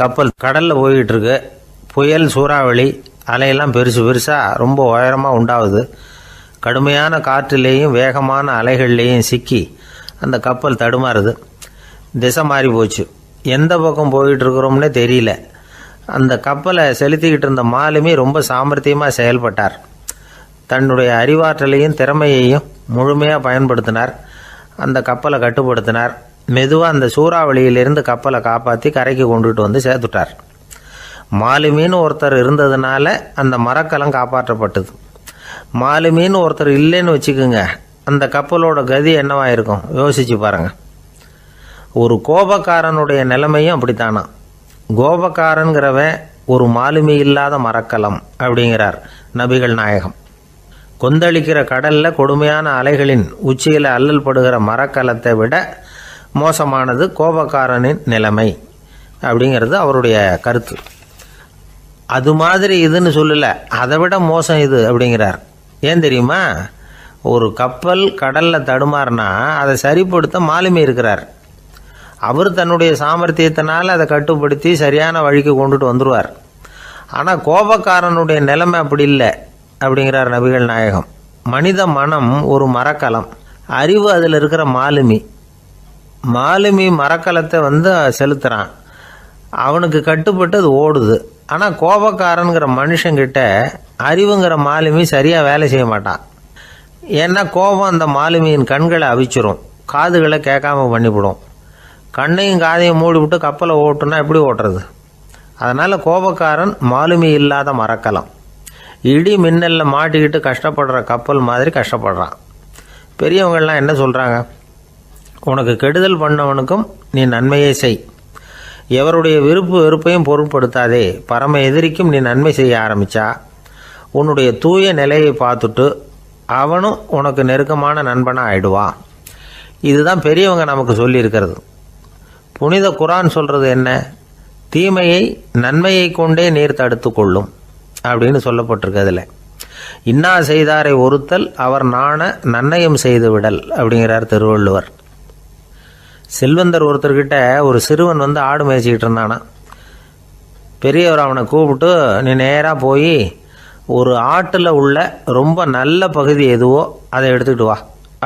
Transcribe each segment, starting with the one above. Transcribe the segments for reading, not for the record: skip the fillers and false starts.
கப்பல் கடலில் போய்கிட்டு இருக்கு. புயல், சூறாவளி, அலையெல்லாம் பெருசு பெருசாக ரொம்ப உயரமாக உண்டாகுது. கடுமையான காற்றுலேயும் வேகமான அலைகள்லேயும் சிக்கி அந்த கப்பல் தடுமாறுது. திசை மாறி போச்சு. எந்த பக்கம் போயிட்டு இருக்கிறோம்னே தெரியல. அந்த கப்பலை செலுத்திக்கிட்டு இருந்த மாலுமி ரொம்ப சாமர்த்தியமாக செயல்பட்டார். தன்னுடைய அறிவாற்றலையும் திறமையையும் முழுமையாக பயன்படுத்தினார். அந்த கப்பலை கட்டுப்படுத்தினார். மெதுவாக அந்த சூறாவளியிலிருந்து கப்பலை காப்பாற்றி கரைக்கு கொண்டுட்டு வந்து சேர்த்துட்டார். மாலுமின்னு ஒருத்தர் இருந்ததுனால அந்த மரக்கலம் காப்பாற்றப்பட்டது. மாலுமின்னு ஒருத்தர் இல்லைன்னு வச்சுக்கோங்க, அந்த கப்பலோட கதி என்னவா இருக்கும் யோசிச்சு பாருங்க. ஒரு கோபக்காரனுடைய நிலைமையும் அப்படித்தானா. கோபக்காரன்கிறவன் ஒரு மாலுமி இல்லாத மரக்கலம் அப்படிங்கிறார் நபிகள் நாயகம். கொந்தளிக்கிற கடலில் கொடுமையான அலைகளின் உச்சியில் அல்லல் படுகிற மரக்கலத்தை விட மோசமானது கோபக்காரனின் நிலைமை அப்படிங்கிறது அவருடைய கருத்து. அது மாதிரி இதுன்னு சொல்லலை, அதை விட மோசம் இது அப்படிங்கிறார். ஏன் தெரியுமா? ஒரு கப்பல் கடலில் தடுமாறினா அதை சரிப்படுத்த மாலுமி இருக்கிறார். அவர் தன்னுடைய சாமர்த்தியத்தினால் அதை கட்டுப்படுத்தி சரியான வழிக்கு கொண்டுட்டு வந்துடுவார். ஆனால் கோபக்காரனுடைய நிலைமை அப்படி இல்லை அப்படிங்கிறார் நபிகள் நாயகம். மனித மனம் ஒரு மரக்கலம், அறிவு அதில் இருக்கிற மாலுமி. மாலுமி மரக்கலத்தை செலுத்துகிறான், அவனுக்கு கட்டுப்பட்டு அது ஓடுது. ஆனால் கோபக்காரனுங்கிற மனுஷங்கிட்ட அறிவுங்கிற மாலுமி சரியாக வேலை செய்ய மாட்டான். ஏன்னா கோபம் அந்த மாலுமியின் கண்களை அவிச்சிரும், காதுகளை கேட்காம பண்ணிவிடும். கண்ணையும் காதையும் மூடிவிட்டு கப்பலை ஓட்டுனா எப்படி ஓட்டுறது? அதனால் கோபக்காரன் மாலுமி இல்லாத மரக்கலம். இடி மின்னலில் மாட்டிக்கிட்டு கஷ்டப்படுற கப்பல் மாதிரி கஷ்டப்படுறான். பெரியவங்கள்லாம் என்ன சொல்கிறாங்க? உனக்கு கெடுதல் பண்ணவனுக்கும் நீ நன்மையே செய், எவருடைய விருப்பு வெறுப்பையும் பொருட்படுத்தாதே. பரம எதிரிக்கும் நீ நன்மை செய்ய ஆரம்பித்தா உன்னுடைய தூய நிலையை பார்த்துட்டு அவனும் உனக்கு நெருக்கமான நண்பனாக ஆயிடுவான். இதுதான் பெரியவங்க நமக்கு சொல்லியிருக்கிறது. புனித குரான் சொல்கிறது என்ன? தீமையை நன்மையை கொண்டே நீர் தடுத்து கொள்ளும் அப்படின்னு சொல்லப்பட்டிருக்கிறதுல. இன்னா செய்தாரை ஒருத்தல் அவர் நாண நன்னயம் செய்து விடல் அப்படிங்கிறார் திருவள்ளுவர். செல்வந்தர் ஒருத்தர்கிட்ட ஒரு சிறுவன் ஆடு மேய்ச்சிக்கிட்டு இருந்தானா. பெரியவர் அவனை கூப்பிட்டு, நீ நேராக போய் ஒரு ஆட்டில் உள்ள ரொம்ப நல்ல பகுதி எதுவோ அதை எடுத்துக்கிட்டு வா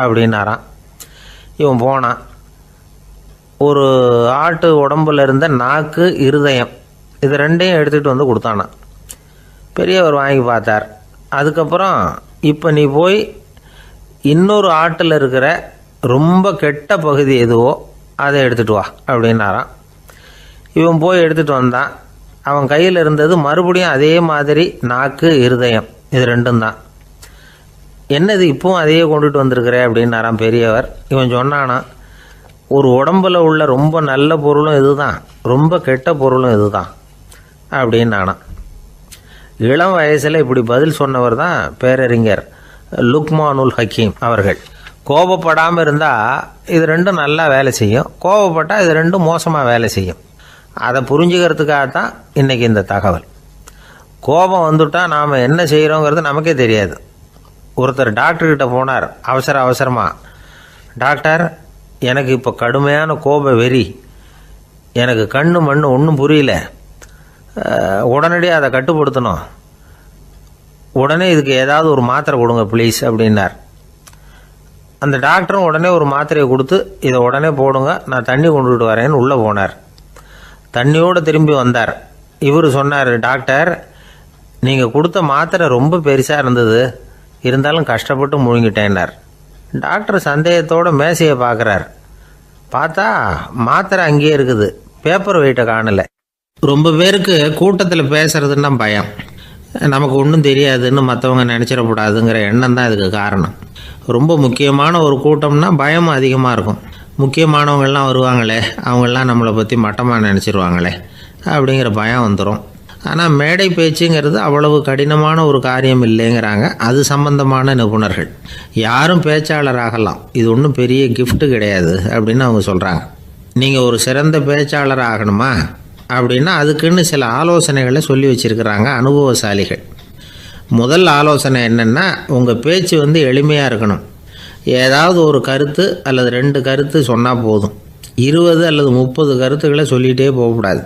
அப்படின்னாரான். இவன் போனான். ஒரு ஆட்டு உடம்புல இருந்த நாக்கு, இருதயம், இது ரெண்டையும் எடுத்துகிட்டு வந்து கொடுத்தானான். பெரியவர் வாங்கி பார்த்தார். அதுக்கப்புறம் இப்போ நீ போய் இன்னொரு ஆட்டில் இருக்கிற ரொம்ப கெட்ட பகுதி எதுவோ அதை எடுத்துகிட்டு வா அப்படின்னாரான். இவன் போய் எடுத்துகிட்டு வந்தான். அவன் கையில் இருந்தது மறுபடியும் அதே மாதிரி நாக்கு, இருதயம், இது ரெண்டும் தான். என்னது இப்பவும் அதையே கொண்டுட்டு வந்திருக்கிற அப்படின்னாரான் பெரியவர். இவன் சொன்னானா, ஒரு உடம்புல உள்ள ரொம்ப நல்ல பொருளும் இதுதான், ரொம்ப கெட்ட பொருளும் இதுதான் அப்படின்னானா. இளம் வயசில் இப்படி பதில் சொன்னவர் தான் பேரறிஞர் லுக்மானுல் ஹக்கீம் அவர்கள். கோபப்படாமல் இருந்தால் இது ரெண்டும் நல்லா வேலை செய்யும், கோபப்பட்டால் இது ரெண்டும் மோசமாக வேலை செய்யும். அதை புரிஞ்சுக்கிறதுக்காகத்தான் இன்றைக்கி இந்த தகவல். கோபம் வந்துட்டால் நாம் என்ன செய்கிறோங்கிறது நமக்கே தெரியாது. ஒருத்தர் டாக்டர்கிட்ட போனார் அவசரமாக. டாக்டர், எனக்கு இப்போ கடுமையான கோப வெறி, எனக்கு கண்ணு மண்ணு ஒன்றும் புரியல, உடனடியாக அதை கட்டுப்படுத்தணும், உடனே இதுக்கு ஏதாவது ஒரு மாத்திரை கொடுங்க ப்ளீஸ் அப்படின்னார். அந்த டாக்டரும் உடனே ஒரு மாத்திரையை கொடுத்து, இதை உடனே போடுங்க, நான் தண்ணி கொண்டுகிட்டு வரேன்னு உள்ளே போனார். தண்ணியோடு திரும்பி வந்தார். இவர் சொன்னார், டாக்டர், நீங்கள் கொடுத்த மாத்திரை ரொம்ப பெருசாக இருந்தது, இருந்தாலும் கஷ்டப்பட்டு முழுங்கிட்டேன்னார். டாக்டர் சந்தேகத்தோடு மேசையை பார்க்குறார். பார்த்தா மாத்திரை அங்கேயே இருக்குது, பேப்பர் வெயிட்டை காணலை. ரொம்ப பேருக்கு கூட்டத்தில் பேசுறதுன்னா பயம், நமக்கு ஒன்றும் தெரியாதுன்னு மற்றவங்க நினச்சிடக்கூடாதுங்கிற எண்ணம் தான் இதுக்கு காரணம். ரொம்ப முக்கியமான ஒரு கூட்டம்னா பயம் அதிகமாக இருக்கும். முக்கியமானவங்கள்லாம் வருவாங்களே, அவங்களாம் நம்மளை பற்றி மட்டமாக நினச்சிருவாங்களே அப்படிங்கிற பயம் வந்துடும். ஆனால் மேடை பேச்சுங்கிறது அவ்வளவு கடினமான ஒரு காரியம் இல்லைங்கிறாங்க அது சம்பந்தமான நிபுணர்கள். யாரும் பேச்சாளர் ஆகலாம், இது ஒன்றும் பெரிய கிஃப்ட்டு கிடையாது அப்படின்னு அவங்க சொல்கிறாங்க. நீங்கள் ஒரு சிறந்த பேச்சாளர் ஆகணுமா அப்படின்னா அதுக்குன்னு சில ஆலோசனைகளை சொல்லி வச்சுருக்கிறாங்க அனுபவசாலிகள். முதல் ஆலோசனை என்னென்னா, உங்கள் பேச்சு எளிமையாக இருக்கணும். ஏதாவது ஒரு கருத்து அல்லது 2 கருத்து சொன்னால் போதும். 20 அல்லது 30 கருத்துக்களை சொல்லிகிட்டே போகக்கூடாது.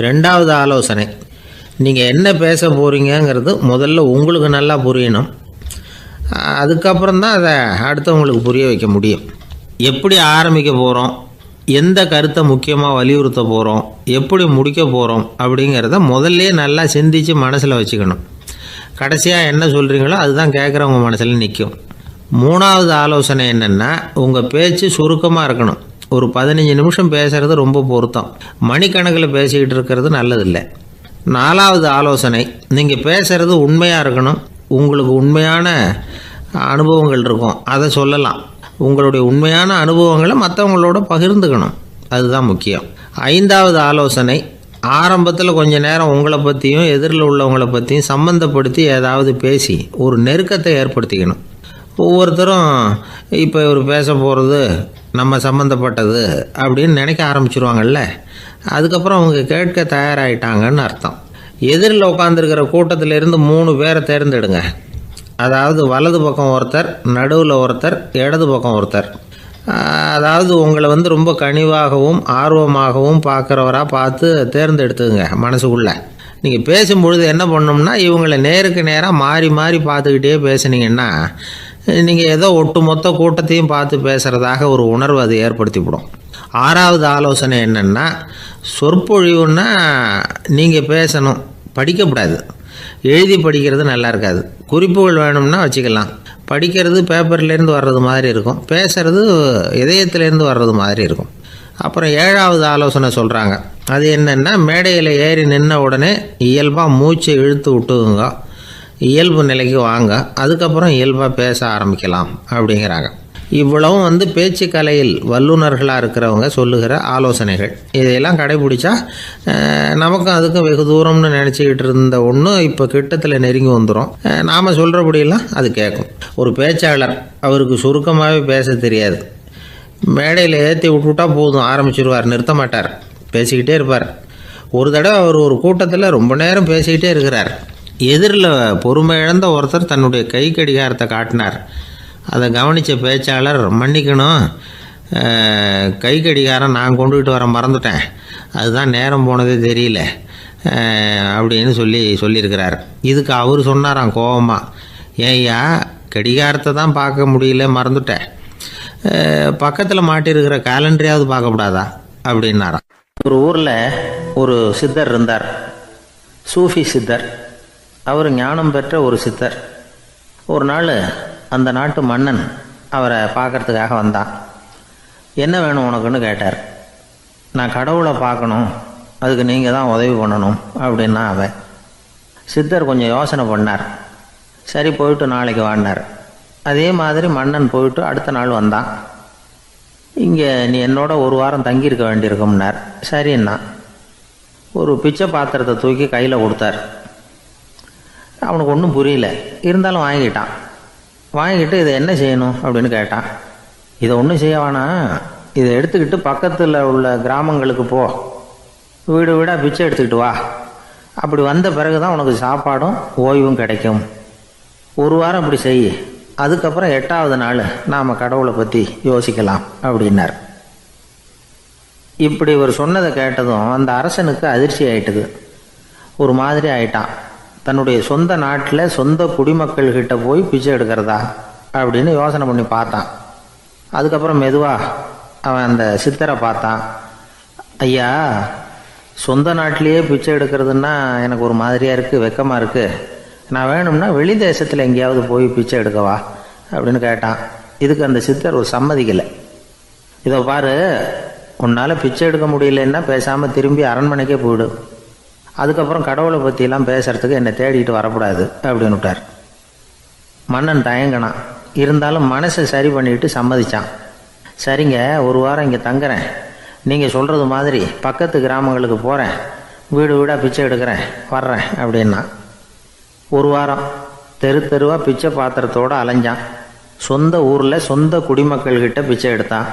ரெண்டாவது ஆலோசனை, நீங்கள் என்ன பேச போகிறீங்கிறது முதல்ல உங்களுக்கு நல்லா புரியணும். அதுக்கப்புறம் தான் அதை அடுத்தவங்களுக்கு புரிய வைக்க முடியும். எப்படி ஆரம்பிக்க போகிறோம், எந்த கருத்தை முக்கியமாக வலியுறுத்த போகிறோம், எப்படி முடிக்க போகிறோம் அப்படிங்கிறத முதல்ல நல்லா சிந்தித்து மனசில் வச்சுக்கணும். கடைசியாக என்ன சொல்கிறீங்களோ அதுதான் கேட்குறவங்க மனசில் நிற்கும். மூணாவது ஆலோசனை என்னென்னா, உங்கள் பேச்சு சுருக்கமாக இருக்கணும். ஒரு 15 நிமிஷம் பேசுகிறது ரொம்ப பொருத்தம். மணிக்கணக்கில் பேசிக்கிட்டு இருக்கிறது நல்லதில்லை. நாலாவது ஆலோசனை, நீங்கள் பேசுகிறது உண்மையாக இருக்கணும். உங்களுக்கு உண்மையான அனுபவங்கள் இருக்கும், அதை சொல்லலாம். உங்களுடைய உண்மையான அனுபவங்களை மற்றவங்களோட பகிர்ந்துக்கணும், அதுதான் முக்கியம். ஐந்தாவது ஆலோசனை, ஆரம்பத்தில் கொஞ்ச நேரம் உங்களை பற்றியும் எதிரில் உள்ளவங்களை பற்றியும் சம்மந்தப்படுத்தி ஏதாவது பேசி ஒரு நெருக்கத்தை ஏற்படுத்திக்கணும். ஒவ்வொருத்தரும் இப்போ இவர் பேச போகிறது நம்ம சம்மந்தப்பட்டது அப்படின்னு நினைக்க ஆரம்பிச்சிருவாங்கல்ல, அதுக்கப்புறம் அவங்க கேட்க தயாராகிட்டாங்கன்னு அர்த்தம். எதிரில் உட்காந்துருக்கிற கூட்டத்திலேருந்து 3 பேரை தேர்ந்தெடுங்க. அதாவது வலது பக்கம் ஒருத்தர், நடுவில் ஒருத்தர், இடது பக்கம் ஒருத்தர். அதாவது உங்களை ரொம்ப கனிவாகவும் ஆர்வமாகவும் பார்க்குறவராக பார்த்து தேர்ந்தெடுத்துங்க மனசுக்குள்ளே. நீங்கள் பேசும்பொழுது என்ன பண்ணணும்னா, இவங்களை நேருக்கு நேராக மாறி மாறி பார்த்துக்கிட்டே பேசுனீங்கன்னா நீங்கள் ஏதோ ஒட்டுமொத்த கூட்டத்தையும் பார்த்து பேசுகிறதாக ஒரு உணர்வு அது ஏற்படுத்திவிடும். ஆறாவது ஆலோசனை என்னென்னா, சொற்பொழிவுன்னா நீங்கள் பேசணும், படிக்கக்கூடாது. எழுதி படிக்கிறது நல்லா இருக்காது. குறிப்புகள் வேணும்னா வச்சுக்கலாம். படிக்கிறது பேப்பர்லேருந்து வர்றது மாதிரி இருக்கும், பேசுகிறது இதயத்திலேருந்து வர்றது மாதிரி இருக்கும். அப்புறம் ஏழாவது ஆலோசனை சொல்கிறாங்க. அது என்னென்னா, மேடையில் ஏறி நின்ன உடனே இயல்பாக மூச்சை இழுத்து விட்டுங்க, இயல்பு நிலைக்கு வாங்க, அதுக்கப்புறம் இயல்பாக பேச ஆரம்பிக்கலாம் அப்படிங்கிறாங்க. இவ்வளவும் பேச்சு கலையில் வல்லுநர்களாக இருக்கிறவங்க சொல்லுகிற ஆலோசனைகள். இதையெல்லாம் கடைபிடிச்சா நமக்கும் அதுக்கும் வெகு தூரம்னு நினச்சிக்கிட்டு இருந்த ஒன்று இப்போ கிட்டத்தில் நெருங்கி வந்துடும். நாம் சொல்கிறபடியெல்லாம் அது கேட்கும். ஒரு பேச்சாளர், அவருக்கு சுருக்கமாகவே பேச தெரியாது. மேடையில் ஏற்றி விட்டுவிட்டா போதும், ஆரம்பிச்சிருவார், நிறுத்த மாட்டார், பேசிக்கிட்டே இருப்பார். ஒரு தடவை அவர் ஒரு கூட்டத்தில் ரொம்ப நேரம் பேசிக்கிட்டே இருக்கிறார். எதிரில் பொறுமை இழந்த ஒருத்தர் தன்னுடைய கை கடிகாரத்தை காட்டினார். அதை கவனித்த பேச்சாளர், மன்னிக்கணும், கை கடிகாரம் நான் கொண்டுகிட்டு வர மறந்துட்டேன், அதுதான் நேரம் போனதே தெரியல அப்படின்னு சொல்லியிருக்கிறார். இதுக்கு அவர் சொன்னாராம் கோபமாக, ஏய்யா கடிகாரத்தை தான் பார்க்க முடியல, மறந்துட்டேன், பக்கத்தில் மாட்டிருக்கிற கேலண்டரையாவது பார்க்கக்கூடாதா அப்படின்னாராம். ஒரு ஊரில் ஒரு சித்தர் இருந்தார், சூஃபி சித்தர். அவர் ஞானம் பெற்ற ஒரு சித்தர். ஒரு நாள் அந்த நாட்டு மன்னன் அவரை பார்க்கறதுக்காக வந்தான். என்ன வேணும் உனக்குன்னு கேட்டார். நான் கடவுளை பார்க்கணும், அதுக்கு நீங்கள் தான் உதவி பண்ணணும் அப்படின்னா அவன். சித்தர் கொஞ்சம் யோசனை பண்ணார். சரி, போயிட்டு நாளைக்கு வாடினார். அதே மாதிரி மன்னன் போயிட்டு அடுத்த நாள் வந்தான். இங்கே நீ என்னோட ஒரு வாரம் தங்கியிருக்க வேண்டியிருக்கும்னார். சரின்னா ஒரு பிச்சை பாத்திரத்தை தூக்கி கையில் கொடுத்தார். அவனுக்கு ஒன்றும் புரியல, இருந்தாலும் வாங்கிட்டான். வாங்கிட்டு இதை என்ன செய்யணும் அப்படின்னு கேட்டான். இதை ஒன்றும் செய்ய வேணாம், இதை எடுத்துக்கிட்டு பக்கத்தில் உள்ள கிராமங்களுக்கு போ, வீடு வீடாக பிச்சை எடுத்துக்கிட்டு வா, அப்படி வந்த பிறகு தான் உனக்கு சாப்பாடும் ஓய்வும் கிடைக்கும். ஒரு வாரம் இப்படி செய், அதுக்கப்புறம் 8வது நாள் நாம் கடவுளை பற்றி யோசிக்கலாம் அப்படின்னார். இப்படி இவர் சொன்னதை கேட்டதும் அந்த அரசனுக்கு அதிர்ச்சி ஆயிட்டுது. ஒரு மாதிரி ஆயிட்டான். தன்னுடைய சொந்த நாட்டில் சொந்த குடிமக்கள்கிட்ட போய் பிச்சை எடுக்கிறதா அப்படின்னு யோசனை பண்ணி பார்த்தான். அதுக்கப்புறம் மெதுவாக அவன் அந்த சித்தரை பார்த்தான். ஐயா, சொந்த நாட்டிலேயே பிச்சை எடுக்கிறதுன்னா எனக்கு ஒரு மாதிரியாக இருக்குது, வெக்கமாக இருக்குது, நான் வேணும்னா வெளி தேசத்தில் எங்கேயாவது போய் பிச்சை எடுக்கவா அப்படின்னு கேட்டான். இதுக்கு அந்த சித்தர் ஒரு சம்மதிக்கலை. இதை பாரு, உன்னால் பிச்சை எடுக்க முடியலன்னா பேசாமல் திரும்பி அரண்மனைக்கே போயிடு, அதுக்கப்புறம் கடவுளை பற்றியெல்லாம் பேசுகிறதுக்கு என்னை தேடிட்டு வரக்கூடாது அப்படின்னு விட்டார். மன்னன் தயங்கினான். இருந்தாலும் மனசை சரி பண்ணிட்டு சம்மதிச்சான். சரிங்க, ஒரு வாரம் இங்கே தங்குறேன், நீங்கள் சொல்கிறது மாதிரி பக்கத்து கிராமங்களுக்கு போகிறேன், வீடு வீடாக பிச்சை எடுக்கிறேன், வர்றேன் அப்படின்னா. ஒரு வாரம் தெரு தெருவாக பிச்சை பாத்திரத்தோடு அலைஞ்சான். சொந்த ஊரில் சொந்த குடிமக்கள்கிட்ட பிச்சை எடுத்தான்.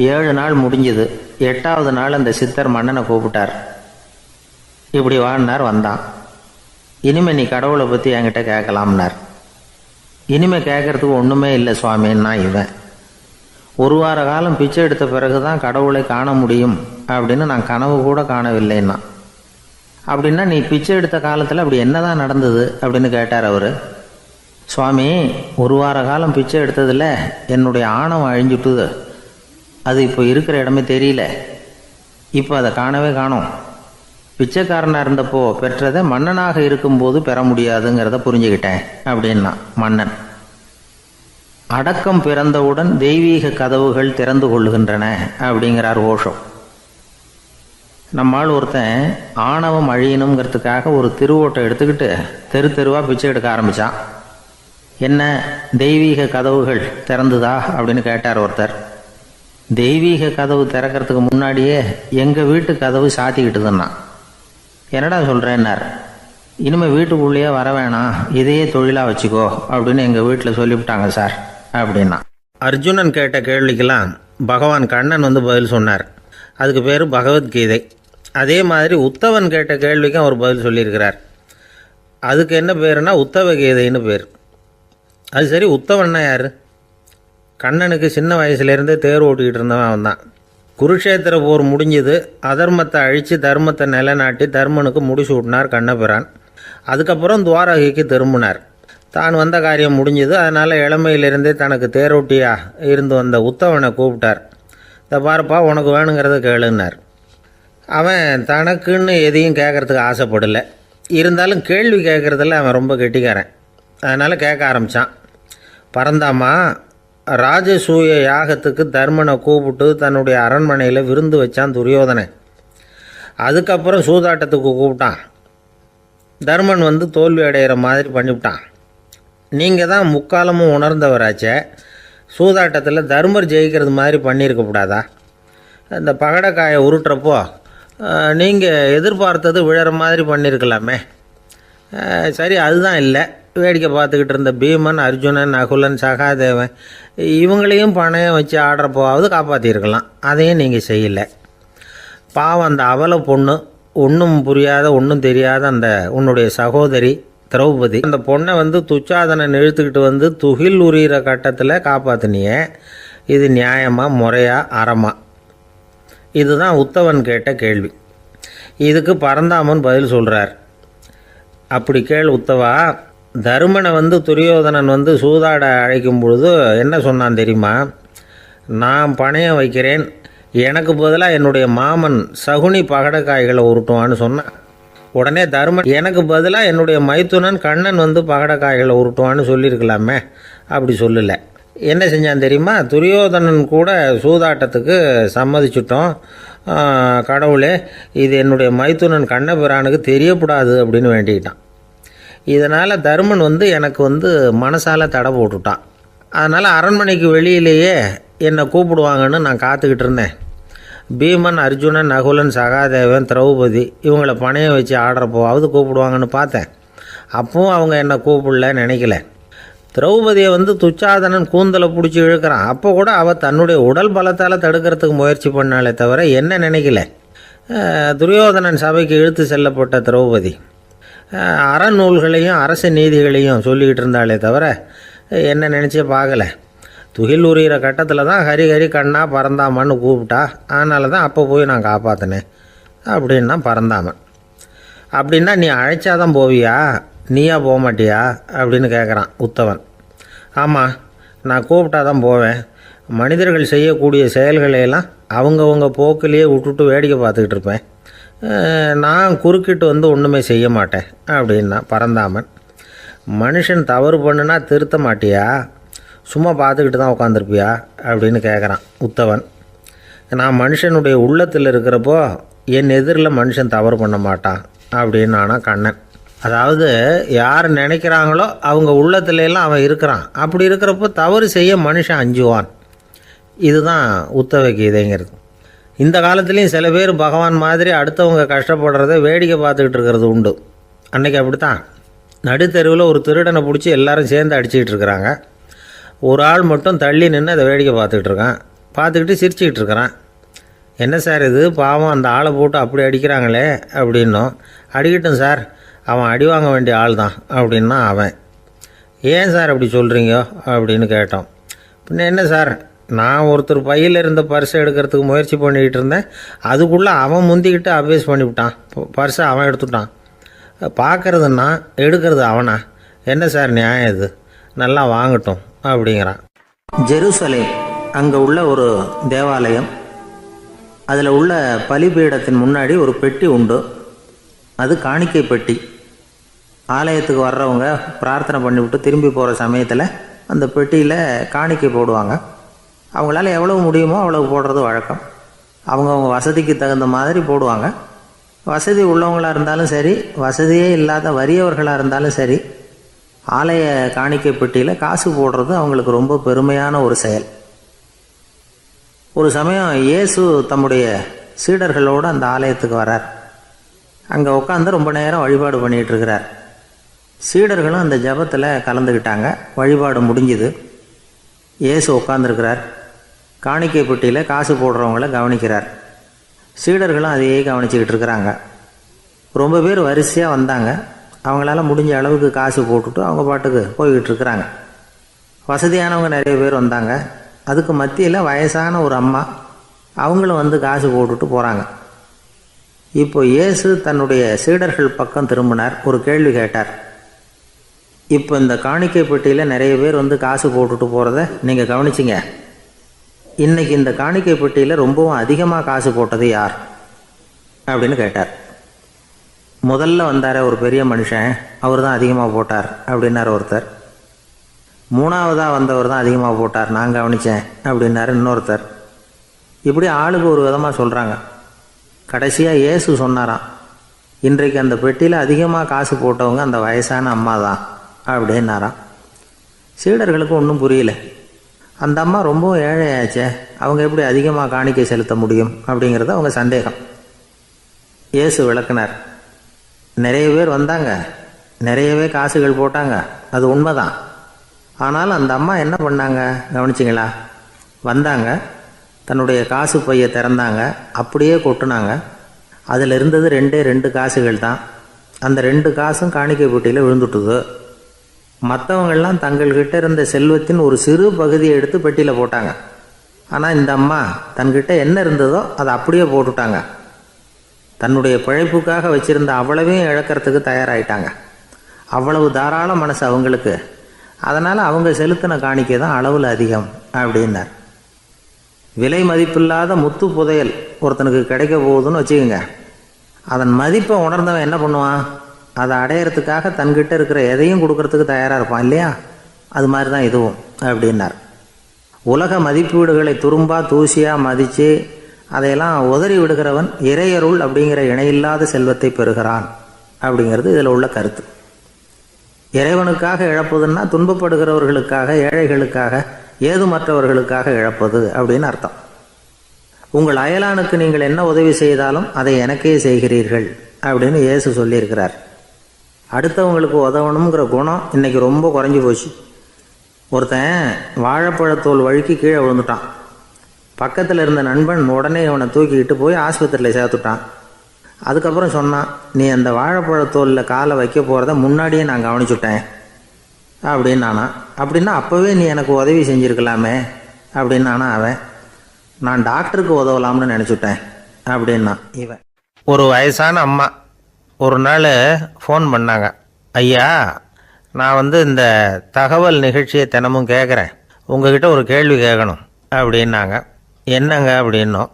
7 நாள் முடிஞ்சுது. 8வது நாள் அந்த சித்தர் மன்னனை கூப்பிட்டார். இப்படி வாழ்னார், வந்தான். இனிமேல் நீ கடவுளை பற்றி என்கிட்ட கேட்கலாம்னார். இனிமேல் கேட்கறதுக்கு ஒன்றுமே இல்லை சுவாமின்னா இவன். ஒரு வார காலம் பிச்சை எடுத்த பிறகு தான் கடவுளை காண முடியும் அப்படின்னு நான் கனவு கூட காணவில்லைன்னா. அப்படின்னா நீ பிச்சை எடுத்த காலத்தில் அப்படி என்னதான் நடந்தது அப்படின்னு கேட்டார் அவர். சுவாமி, ஒரு வார காலம் பிச்சை எடுத்ததில் என்னுடைய ஆணவம் அழிஞ்சுட்டுது. அது இப்போ இருக்கிற இடமே தெரியல. இப்போ அதை காணவே காணோம். பிச்சைக்காரனாக இருந்தப்போ பெற்றதை மன்னனாக இருக்கும்போது பெற முடியாதுங்கிறத புரிஞ்சுக்கிட்டேன் அப்படின்னா மன்னன். அடக்கம் பிறந்தவுடன் தெய்வீக கதவுகள் திறந்து கொள்ளுகின்றன அப்படிங்கிறார் ஓஷோ. நம்மால் ஒருத்தன் ஆணவம் அழியணுங்கிறதுக்காக ஒரு திருவோட்டை எடுத்துக்கிட்டு தெரு தெருவாக பிச்சை எடுக்க ஆரம்பித்தான். என்ன, தெய்வீக கதவுகள் திறந்துதா அப்படின்னு கேட்டார் ஒருத்தர். தெய்வீக கதவு திறக்கிறதுக்கு முன்னாடியே எங்கள் வீட்டு கதவு சாத்திக்கிட்டுதுன்னா. என்னடா சொல்கிறேன்னார். இனிமேல் வீட்டுக்குள்ளேயே வர வேணாம், இதையே தொழிலாக வச்சுக்கோ அப்படின்னு எங்கள் வீட்டில் சொல்லிவிட்டாங்க சார் அப்படின்னா. அர்ஜுனன் கேட்ட கேள்விக்கெல்லாம் பகவான் கண்ணன் பதில் சொன்னார். அதுக்கு பேர் பகவத்கீதை. அதே மாதிரி உத்தவன் கேட்ட கேள்விக்கும் அவர் பதில் சொல்லியிருக்கிறார். அதுக்கு என்ன பேருனா உத்தவ கீதைன்னு பேர். அது சரி, உத்தவன்னா யார்? கண்ணனுக்கு சின்ன வயசுலேருந்தே தேர் ஓட்டிக்கிட்டு இருந்தவன் அவன் தான். குருஷேத்திர போர் முடிஞ்சது. அதர்மத்தை அழித்து தர்மத்தை நிலைநாட்டி தர்மனுக்கு முடிச்சு விட்டினார் கண்ணபிரான். அதுக்கப்புறம் துவாரகைக்கு திரும்பினார். தான் வந்த காரியம் முடிஞ்சது. அதனால் இளமையிலிருந்தே தனக்கு தேரோட்டியாக இருந்து வந்த உத்தவனை கூப்பிட்டார். இதை பாருப்பா, உனக்கு வேணுங்கிறத கேளுன்னார். அவன் தனக்குன்னு எதையும் கேட்குறதுக்கு ஆசைப்படலை. இருந்தாலும் கேள்வி கேட்குறதில் அவன் ரொம்ப கெட்டிக்காரன். அதனால் கேட்க ஆரம்பித்தான். பரந்தாமா, ராஜசூய யாகத்துக்கு தர்மனை கூப்பிட்டு தன்னுடைய அரண்மனையில் விருந்து வச்சான் துரியோதனை. அதுக்கப்புறம் சூதாட்டத்துக்கு கூப்பிட்டான். தர்மன் தோல்வி அடைகிற மாதிரி பண்ணிவிட்டான். நீங்கள் தான் முக்காலமும் உணர்ந்தவராச்சே, சூதாட்டத்தில் தர்மர் ஜெயிக்கிறது மாதிரி பண்ணியிருக்கக்கூடாதா? இந்த பகடைக்காயை உருட்டுறப்போ நீங்கள் எதிர்பார்த்தது விழற மாதிரி பண்ணியிருக்கலாமே. சரி, அதுதான் இல்லை. வேடிக்கை பார்த்துக்கிட்டு இருந்த பீமன், அர்ஜுனன், நகுலன், சகாதேவன் இவங்களையும் பணையம் வச்சு ஆடுறப்போவாவது காப்பாற்றிருக்கலாம். அதையும் நீங்கள் செய்யலை. பாவம், அந்த அவல பொண்ணு, ஒன்றும் புரியாத ஒன்றும் தெரியாத அந்த உன்னுடைய சகோதரி திரௌபதி, அந்த பொண்ணை துச்சாதனன் இழுத்துக்கிட்டு துகில் உரிகிற கட்டத்தில் காப்பாற்றினியே. இது நியாயமா, முறையா, அறமா? இதுதான் உத்தவன் கேட்ட கேள்வி. இதுக்கு பரந்தாமன் பதில் சொல்கிறார். அப்படி கேள் உத்தவா. தருமனை துரியோதனன் சூதாட அழைக்கும் பொழுது என்ன சொன்னான் தெரியுமா? நான் பணையம் வைக்கிறேன், எனக்கு பதிலாக என்னுடைய மாமன் சகுனி பகடைக்காய்களை உருட்டுவான்னு சொன்னான். உடனே தருமன், எனக்கு பதிலாக என்னுடைய மைத்துனன் கண்ணன் பகடைக்காய்களை உருட்டுவான்னு சொல்லியிருக்கலாமே. அப்படி சொல்லலை. என்ன செஞ்சான் தெரியுமா? துரியோதனன் கூட சூதாட்டத்துக்கு சம்மதிச்சிட்டோம், கடவுளே இது என்னுடைய மைத்துனன் கண்ணபிரானுக்கு தெரியக்கூடாது அப்படின்னு வேண்டிக்கிட்டான். இதனால் தருமன் எனக்கு மனசால் தடை போட்டுட்டான். அதனால் அரண்மனைக்கு வெளியிலேயே என்னை கூப்பிடுவாங்கன்னு நான் காத்துக்கிட்டு இருந்தேன். பீமன், அர்ஜுனன், நகுலன், சகாதேவன், திரௌபதி இவங்களை பணையம் வச்சு ஆடுறப்போவாவது கூப்பிடுவாங்கன்னு பார்த்தேன். அப்பவும் அவங்க என்னை கூப்பிடல, நினைக்கல. திரௌபதியை துச்சாதனன் கூந்தலை பிடிச்சி இழுக்கிறான். அப்போ கூட அவள் தன்னுடைய உடல் பலத்தால் தடுக்கிறதுக்கு முயற்சி பண்ணாலே தவிர என்ன நினைக்கல. துரியோதனன் சபைக்கு இழுத்து செல்லப்பட்ட திரௌபதி அறநூல்களையும் அரச நீதிகளையும் சொல்லிக்கிட்டு இருந்தாலே தவிர என்ன நினச்சே பார்க்கல. துகில் உரிகிற கட்டத்தில் தான் ஹரி ஹரி கண்ணா பரந்தாமன்னு கூப்பிட்டா. அதனால தான் அப்போ போய் நான் காப்பாற்றினேன் அப்படின்னா பரந்தாமன். அப்படின்னா நீ அழைச்சாதான் போவியா, நீயா போக மாட்டியா அப்படின்னு கேட்குறான் உத்தவன். ஆமாம், நான் கூப்பிட்டா தான் போவேன். மனிதர்கள் செய்யக்கூடிய செயல்களையெல்லாம் அவங்கவுங்க போக்கிலேயே விட்டுட்டு வேடிக்கை பார்த்துக்கிட்டு இருப்பேன். நான் குறுக்கிட்டு ஒன்றுமே செய்ய மாட்டேன் அப்படின்னா பரந்தாமன். மனுஷன் தவறு பண்ணுனா திருத்த மாட்டியா, சும்மா பார்த்துக்கிட்டு தான் உட்காந்துருப்பியா அப்படின்னு கேட்குறான் உத்தவன். நான் மனுஷனுடைய உள்ளத்தில் இருக்கிறப்போ என் எதிரில் மனுஷன் தவறு பண்ண மாட்டான் அப்படின்னு ஆனா கண்ணன். அதாவது யார் நினைக்கிறாங்களோ அவங்க உள்ளத்துலலாம் அவன் இருக்கிறான். அப்படி இருக்கிறப்போ தவறு செய்ய மனுஷன் அஞ்சுவான். இதுதான் உத்தவ கீதைங்கிறது. இந்த காலத்துலேயும் சில பேர் பகவான் மாதிரி அடுத்தவங்க கஷ்டப்படுறத வேடிக்கை பார்த்துக்கிட்டு இருக்கிறது உண்டு. அன்றைக்கி அப்படித்தான் நடுத்தெருவில் ஒரு திருடனை பிடிச்சி எல்லாரும் சேர்ந்து அடிச்சுக்கிட்டு இருக்கிறாங்க. ஒரு ஆள் மட்டும் தள்ளி நின்று அதை வேடிக்கை பார்த்துக்கிட்டு இருக்கான். பார்த்துக்கிட்டு சிரிச்சுக்கிட்டு இருக்கிறான். என்ன சார் இது, பாவம் அந்த ஆளை போட்டு அப்படி அடிக்கிறாங்களே அப்படின்னும். அடிக்கட்டும் சார், அவன் அடி வாங்க வேண்டிய ஆள் தான் அப்படின்னா அவன். ஏன் சார் அப்படி சொல்கிறீங்க அப்படின்னு கேட்டோம். பின்ன என்ன சார், நான் ஒருத்தர் பையில் இருந்த பர்ஸை எடுக்கிறதுக்கு முயற்சி பண்ணிக்கிட்டு இருந்தேன். அதுக்குள்ளே அவன் முந்திக்கிட்டு அப்வேஸ் பண்ணிவிட்டான். பர்ஸை அவன் எடுத்துட்டான். பார்க்கறது நான், எடுக்கிறது அவனா? என்ன சார் நியாயம் இது? நல்லா வாங்கட்டும் அப்படிங்கிறான். ஜெருசலேம் அங்கே உள்ள ஒரு தேவாலயம். அதில் உள்ள பலிபீடத்தின் முன்னாடி ஒரு பெட்டி உண்டு. அது காணிக்கை பெட்டி. ஆலயத்துக்கு வர்றவங்க பிரார்த்தனை பண்ணிவிட்டு திரும்பி போகிற சமயத்தில் அந்த பெட்டியில் காணிக்கை போடுவாங்க. அவங்களால எவ்வளவு முடியுமோ அவ்வளவு போடுறது வழக்கம். அவங்கவுங்க வசதிக்கு தகுந்த மாதிரி போடுவாங்க. வசதி உள்ளவங்களாக இருந்தாலும் சரி, வசதியே இல்லாத வறியவர்களாக இருந்தாலும் சரி, ஆலய காணிக்கை பெட்டியில் காசு போடுறது அவங்களுக்கு ரொம்ப பெருமையான ஒரு செயல். ஒரு சமயம் இயேசு தம்முடைய சீடர்களோடு அந்த ஆலயத்துக்கு வரார். அங்கே உட்காந்து ரொம்ப நேரம் வழிபாடு பண்ணிகிட்டு இருக்கிறார். சீடர்களும் அந்த ஜபத்தில் கலந்துக்கிட்டாங்க. வழிபாடு முடிஞ்சுது. இயேசு உட்காந்துருக்கிறார். காணிக்கை பெட்டியில் காசு போடுறவங்கள கவனிக்கிறார். சீடர்களும் அதையே கவனிச்சுக்கிட்டு இருக்கிறாங்க. ரொம்ப பேர் வரிசையாக வந்தாங்க. அவங்களால முடிஞ்ச அளவுக்கு காசு போட்டுட்டு அவங்க பாட்டுக்கு போய்கிட்டு இருக்கிறாங்க. வசதியானவங்க நிறைய பேர் வந்தாங்க. அதுக்கு மத்தியில் வயசான ஒரு அம்மா, அவங்களும் வந்து காசு போட்டுட்டு போகிறாங்க. இப்போ இயேசு தன்னுடைய சீடர்கள் பக்கம் திரும்பினார். ஒரு கேள்வி கேட்டார். இப்போ இந்த காணிக்கை பெட்டியில் நிறைய பேர் வந்து காசு போட்டுட்டு போகிறத நீங்கள் கவனிச்சிங்க. இன்றைக்கி இந்த காணிக்கை பெட்டியில் ரொம்பவும் அதிகமாக காசு போட்டது யார் அப்படின்னு கேட்டார். முதல்ல வந்தார் ஒரு பெரிய மனுஷன், அவர் தான் அதிகமாக போட்டார் அப்படின்னார் ஒருத்தர். மூணாவதாக வந்தவர் தான் அதிகமாக போட்டார், நான் கவனித்தேன் அப்படின்னாரு இன்னொருத்தர். இப்படி ஆளுக்கு ஒரு விதமாக சொல்கிறாங்க. கடைசியாக இயேசு சொன்னாராம், இன்றைக்கு அந்த பெட்டியில் அதிகமாக காசு போட்டவங்க அந்த வயசான அம்மா தான் அப்படின்னாராம். சீடர்களுக்கு ஒன்றும் புரியல. அந்த அம்மா ரொம்பவும் ஏழையாச்சே, அவங்க எப்படி அதிகமாக காணிக்கை செலுத்த முடியும் அப்படிங்கிறது அவங்க சந்தேகம். இயேசு விளக்குனார். நிறைய பேர் வந்தாங்க, நிறையவே காசுகள் போட்டாங்க, அது உண்மைதான். ஆனால் அந்த அம்மா என்ன பண்ணாங்க கவனிச்சிங்களா? வந்தாங்க, தன்னுடைய காசு பையை திறந்தாங்க, அப்படியே கொட்டுனாங்க. அதில் இருந்தது 2 காசுகள் தான். அந்த 2 காசும் காணிக்கை பெட்டியில் விழுந்துட்டுது. மற்றவங்கள்லாம் தங்கள்கிட்ட இருந்த செல்வத்தின் ஒரு சிறு பகுதியை எடுத்து பெட்டியில் போட்டாங்க. ஆனால் இந்த அம்மா தன்கிட்ட என்ன இருந்ததோ அதை அப்படியே போட்டுட்டாங்க. தன்னுடைய பிழைப்புக்காக வச்சுருந்த அவ்வளவையும் இழக்கிறதுக்கு தயாராகிட்டாங்க. அவ்வளவு தாராள மனசு அவங்களுக்கு. அதனால் அவங்க செலுத்தின காணிக்கை தான் அளவில் அதிகம் அப்படின்னார். விலை மதிப்பில்லாத முத்து புதையல் ஒருத்தனுக்கு கிடைக்க போகுதுன்னு வச்சுக்கோங்க. அதன் மதிப்பை உணர்ந்தவன் என்ன பண்ணுவான்? அதை அடையிறதுக்காக தன்கிட்ட இருக்கிற எதையும் கொடுக்கறதுக்கு தயாராக இருப்பான் இல்லையா? அது மாதிரி தான் இதுவும் அப்படின்னார். உலக மதிப்பீடுகளை துரும்பா தூசியாக மதித்து அதையெல்லாம் உதறி விடுகிறவன் இறையருள் அப்படிங்கிற இணையில்லாத செல்வத்தை பெறுகிறான் அப்படிங்கிறது இதில் உள்ள கருத்து. இறைவனுக்காக இழப்பதுன்னா துன்பப்படுகிறவர்களுக்காக, ஏழைகளுக்காக, ஏதுமற்றவர்களுக்காக இழப்பது அப்படின்னு அர்த்தம். உங்கள் அயலானுக்கு நீங்கள் என்ன உதவி செய்தாலும் அதை எனக்கே செய்கிறீர்கள் அப்படின்னு இயேசு சொல்லியிருக்கிறார். அடுத்தவங்களுக்கு உதவணுங்கிற குணம் இன்றைக்கி ரொம்ப குறைஞ்சி போச்சு. ஒருத்தன் வாழைப்பழத்தோல் வழுக்கி கீழே விழுந்துட்டான். பக்கத்தில் இருந்த நண்பன் உடனே இவனை தூக்கிக்கிட்டு போய் ஆஸ்பத்திரியில் சேர்த்துட்டான். அதுக்கப்புறம் சொன்னான், நீ அந்த வாழைப்பழத்தோலில் காலை வைக்க போகிறத முன்னாடியே நான் கவனிச்சுட்டேன் அப்படின்னானா. அப்படின்னா அப்போவே நீ எனக்கு உதவி செஞ்சுருக்கலாமே அப்படின்னானா அவன். நான் டாக்டருக்கு உதவலாம்னு நினச்சிட்டேன் அப்படின்னா இவன். ஒரு வயசான அம்மா ஒரு நாள் ஃபோன் பண்ணாங்க. ஐயா, நான் இந்த தகவல் நிகழ்ச்சியை தினமும் கேட்குறேன், உங்ககிட்ட ஒரு கேள்வி கேட்கணும் அப்படின்னாங்க. என்னங்க அப்படின்னோம்.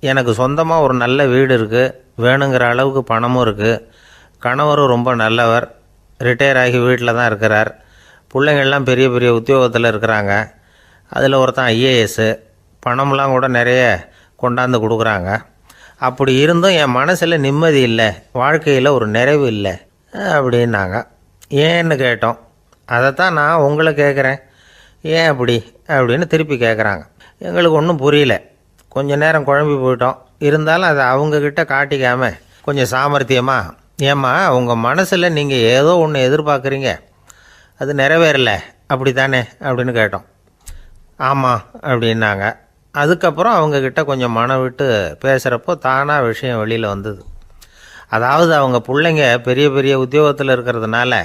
எனக்கு சொந்தமாக ஒரு நல்ல வீடு இருக்குது, வேணுங்கிற அளவுக்கு பணமும் இருக்குது, கணவரும் ரொம்ப நல்லவர், ரிட்டையர் ஆகி வீட்டில் தான் இருக்கிறார், பிள்ளைங்கள்லாம் பெரிய பெரிய உத்தியோகத்தில் இருக்கிறாங்க, அதில் ஒருத்தன் ஐஏஎஸ்ஸு, பணம்லாம் கூட நிறைய கொண்டாந்து கொடுக்குறாங்க. அப்படி இருந்தும் என் மனசில் நிம்மதி இல்லை, வாழ்க்கையில் ஒரு நிறைவு இல்லை அப்படின்னாங்க. ஏன்னு கேட்டோம். அதைத்தான் நான் உங்களை கேட்குறேன், ஏன் அப்படி அப்படின்னு திருப்பி கேட்குறாங்க. எங்களுக்கு ஒன்றும் புரியல. கொஞ்ச நேரம் குழம்பி போயிட்டோம். இருந்தாலும் அதை அவங்கக்கிட்ட காட்டிக்காமல் கொஞ்சம் சாமர்த்தியமாக, ஏம்மா உங்கள் மனசில் நீங்கள் ஏதோ ஒன்று எதிர்பார்க்குறீங்க, அது நிறைவேறலை அப்படி தானே அப்படின்னு கேட்டோம். ஆமாம் அப்படின்னாங்க. அதுக்கப்புறம் அவங்கக்கிட்ட கொஞ்சம் மனம் விட்டு பேசுகிறப்போ தானாக விஷயம் வெளியில் வந்தது. அதாவது அவங்க பிள்ளைங்க பெரிய பெரிய உத்தியோகத்தில் இருக்கிறதுனால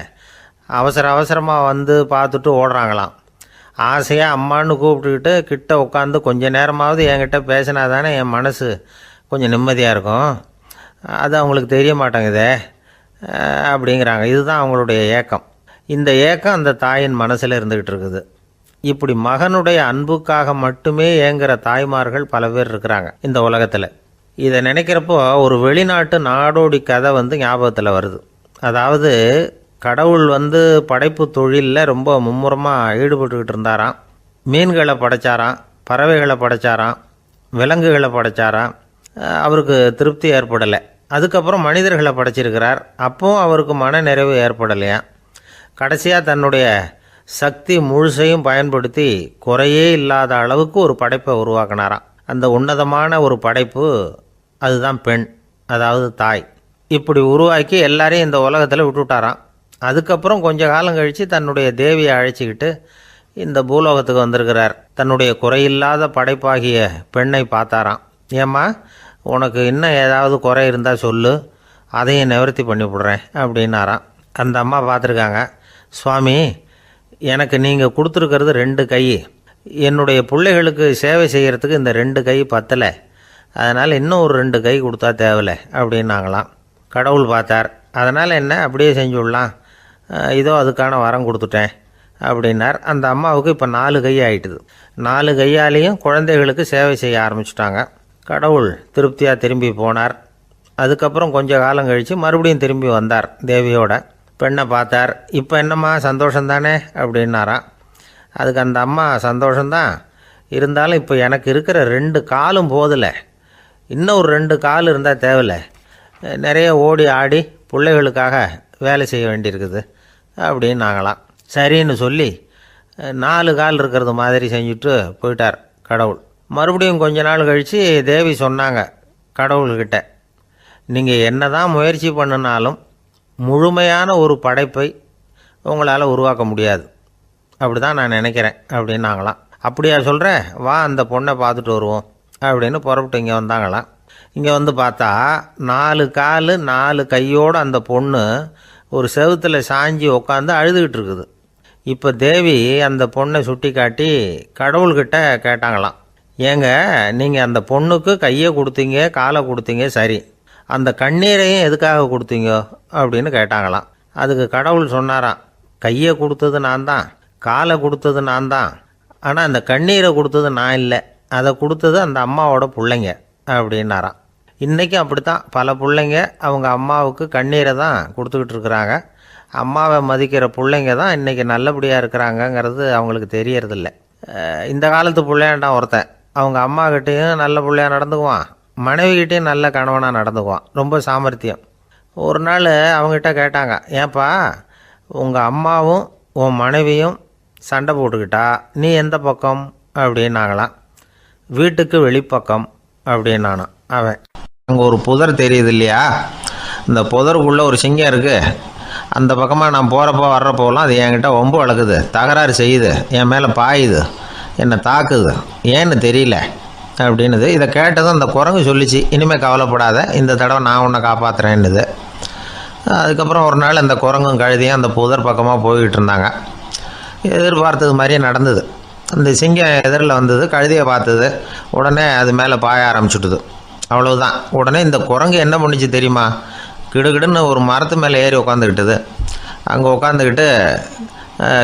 அவசரமாக பார்த்துட்டு ஓடுறாங்களாம். ஆசையாக அம்மான்னு கூப்பிட்டுக்கிட்டு கிட்ட உட்காந்து கொஞ்ச நேரமாவது என்கிட்ட பேசினா தானே என் மனசு கொஞ்சம் நிம்மதியாக இருக்கும். அது அவங்களுக்கு தெரிய மாட்டேங்குதே அப்படிங்கிறாங்க. இதுதான் அவங்களுடைய ஏக்கம். இந்த ஏக்கம் அந்த தாயின் மனசில் இருந்துக்கிட்டு இருக்குது. இப்படி மகனுடைய அன்புக்காக மட்டுமே ஏங்குற தாய்மார்கள் பல பேர் இருக்கிறாங்க இந்த உலகத்தில். இதை நினைக்கிறப்போ ஒரு வெளிநாட்டு நாடோடி கதை ஞாபகத்தில் வருது. அதாவது கடவுள் படைப்பு தொழிலில் ரொம்ப மும்முரமாக ஈடுபட்டுக்கிட்டு இருந்தாராம். மீன்களை படைச்சாராம், பறவைகளை படைச்சாராம், விலங்குகளை படைச்சாராம். அவருக்கு திருப்தி ஏற்படலை. அதுக்கப்புறம் மனிதர்களை படைச்சிருக்கிறார். அப்போவும் அவருக்கு மன நிறைவு ஏற்படலையாம். கடைசியாக தன்னுடைய சக்தி முழுசையும் பயன்படுத்தி குறையே இல்லாத அளவுக்கு ஒரு படைப்பை உருவாக்கினாராம். அந்த உன்னதமான ஒரு படைப்பு அதுதான் பெண், அதாவது தாய். இப்படி உருவாக்கி எல்லாரையும் இந்த உலகத்தில் விட்டுவிட்டாராம். அதுக்கப்புறம் கொஞ்ச காலம் கழித்து தன்னுடைய தேவியை அழைச்சிக்கிட்டு இந்த பூலோகத்துக்கு வந்திருக்கிறார். தன்னுடைய குறையில்லாத படைப்பாகிய பெண்ணை பார்த்தாராம். ஏம்மா, உனக்கு இன்னும் ஏதாவது குறை இருந்தால் சொல்லு, அதையும் நிவர்த்தி பண்ணி விடுறேன் அப்படின்னாராம். அந்த அம்மா பார்த்துருக்காங்க. சுவாமி, எனக்கு நீங்கள் கொடுத்துருக்கிறது 2 கை. என்னுடைய பிள்ளைகளுக்கு சேவை செய்கிறதுக்கு இந்த 2 கை பத்தலை. அதனால் இன்னும் ஒரு 2 கை கொடுத்தா தேவலை அப்படின்னாங்களாம். கடவுள் பார்த்தார். அதனால் என்ன, அப்படியே செஞ்சு விடலாம், இதோ அதுக்கான வரம் கொடுத்துட்டேன் அப்படின்னார். அந்த அம்மாவுக்கு இப்போ 4 கை ஆகிட்டுது. 4 கையாலேயும் குழந்தைகளுக்கு சேவை செய்ய ஆரம்பிச்சிட்டாங்க. கடவுள் திருப்தியாக திரும்பி போனார். அதுக்கப்புறம் கொஞ்ச காலம் கழித்து மறுபடியும் திரும்பி வந்தார். தேவியோட பெண்ணை பார்த்தார். இப்போ என்னம்மா சந்தோஷந்தானே அப்படின்னாராம். அதுக்கு அந்த அம்மா, சந்தோஷந்தான், இருந்தாலும் இப்போ எனக்கு இருக்கிற 2 காலும் போதில்லை, இன்னும் ஒரு 2 கால் இருந்தால் தேவையில்லை, நிறைய ஓடி ஆடி பிள்ளைகளுக்காக வேலை செய்ய வேண்டியிருக்குது அப்படின்னாங்களாம். சரின்னு சொல்லி 4 கால் இருக்கிறது மாதிரி செஞ்சுட்டு போயிட்டார் கடவுள். மறுபடியும் கொஞ்ச நாள் கழித்து தேவி சொன்னாங்க கடவுள்கிட்ட, நீங்கள் என்ன தான் முயற்சி பண்ணினாலும் முழுமையான ஒரு படைப்பை உங்களால் உருவாக்க முடியாது, அப்படி தான் நான் நினைக்கிறேன் அப்படின்னாங்களாம். அப்படியா சொல்கிறேன், வா அந்த பொண்ணை பார்த்துட்டு வருவோம் அப்படின்னு புறப்பட்டு இங்கே வந்தாங்களாம். இங்கே பார்த்தா 4 கால் 4 கையோடு அந்த பொண்ணு ஒரு செவுத்தில் சாஞ்சி உட்காந்து அழுதுகிட்டு இருக்குது. இப்போ தேவி அந்த பொண்ணை சுட்டி காட்டி கடவுள்கிட்ட கேட்டாங்களாம், ஏங்க நீங்கள் அந்த பொண்ணுக்கு கையை கொடுத்தீங்க, காலை கொடுத்தீங்க, சரி, அந்த கண்ணீரையும் எதுக்காக கொடுத்தீங்க அப்படின்னு கேட்டாங்களாம். அதுக்கு கடவுள் சொன்னாராம், கையை கொடுத்தது நான் தான், காலை கொடுத்தது நான் தான், ஆனால் அந்த கண்ணீரை கொடுத்தது நான் இல்லை, அதை கொடுத்தது அந்த அம்மாவோட பிள்ளைங்க அப்படின்னாராம். இன்றைக்கும் அப்படி தான் பல பிள்ளைங்க அவங்க அம்மாவுக்கு கண்ணீரை தான் கொடுத்துக்கிட்டு இருக்கிறாங்க. அம்மாவை மதிக்கிற பிள்ளைங்க தான் இன்றைக்கி நல்லபடியாக இருக்கிறாங்கங்கிறது அவங்களுக்கு தெரியறதில்ல. இந்த காலத்து பிள்ளையாண்டான் ஒருத்தன் அவங்க அம்மாக்கிட்டேயும் நல்ல பிள்ளையாக நடந்துக்குவான், மனைவிக்கிட்டேயும் நல்ல கணவனாக நடந்துக்குவான், ரொம்ப சாமர்த்தியம். ஒரு நாள் அவங்ககிட்ட கேட்டாங்க, ஏன்பா உங்கள் அம்மாவும் உன் மனைவியும் சண்டை போட்டுக்கிட்டா நீ எந்த பக்கம் அப்படின்னாங்களாம். வீட்டுக்கு வெளிப்பக்கம் அப்படின்னானா அவன். அங்கே ஒரு புதர் தெரியுது இல்லையா, இந்த புதருக்குள்ளே ஒரு சிங்கம் இருக்குது, அந்த பக்கமாக நான் போகிறப்போ வர்றப்போலாம் அது என்கிட்ட வம்பு வளர்க்குது, தகராறு செய்யுது, என் மேலே பாயுது, என்னை தாக்குது, ஏன்னு தெரியல அப்படின்னுது. இதை கேட்டதும் அந்த குரங்கு சொல்லிச்சு, இனிமேல் கவலைப்படாத, இந்த தடவை நான் உன்னை காப்பாற்றுறேன்னுது. அதுக்கப்புறம் ஒரு நாள் அந்த குரங்கும் கழுதியும் அந்த புதர் பக்கமாக போய்கிட்டு இருந்தாங்க. எதிர்பார்த்தது மாதிரியே நடந்தது. அந்த சிங்கம் எதிரில் வந்தது, கழுதியை பார்த்தது, உடனே அது மேலே பாய ஆரம்பிச்சுட்டுது. அவ்வளவுதான். உடனே இந்த குரங்கு என்ன பண்ணிச்சு தெரியுமா, கிடுகிடுன்னு ஒரு மரத்து மேலே ஏறி உட்காந்துக்கிட்டது. அங்கே உட்காந்துக்கிட்டு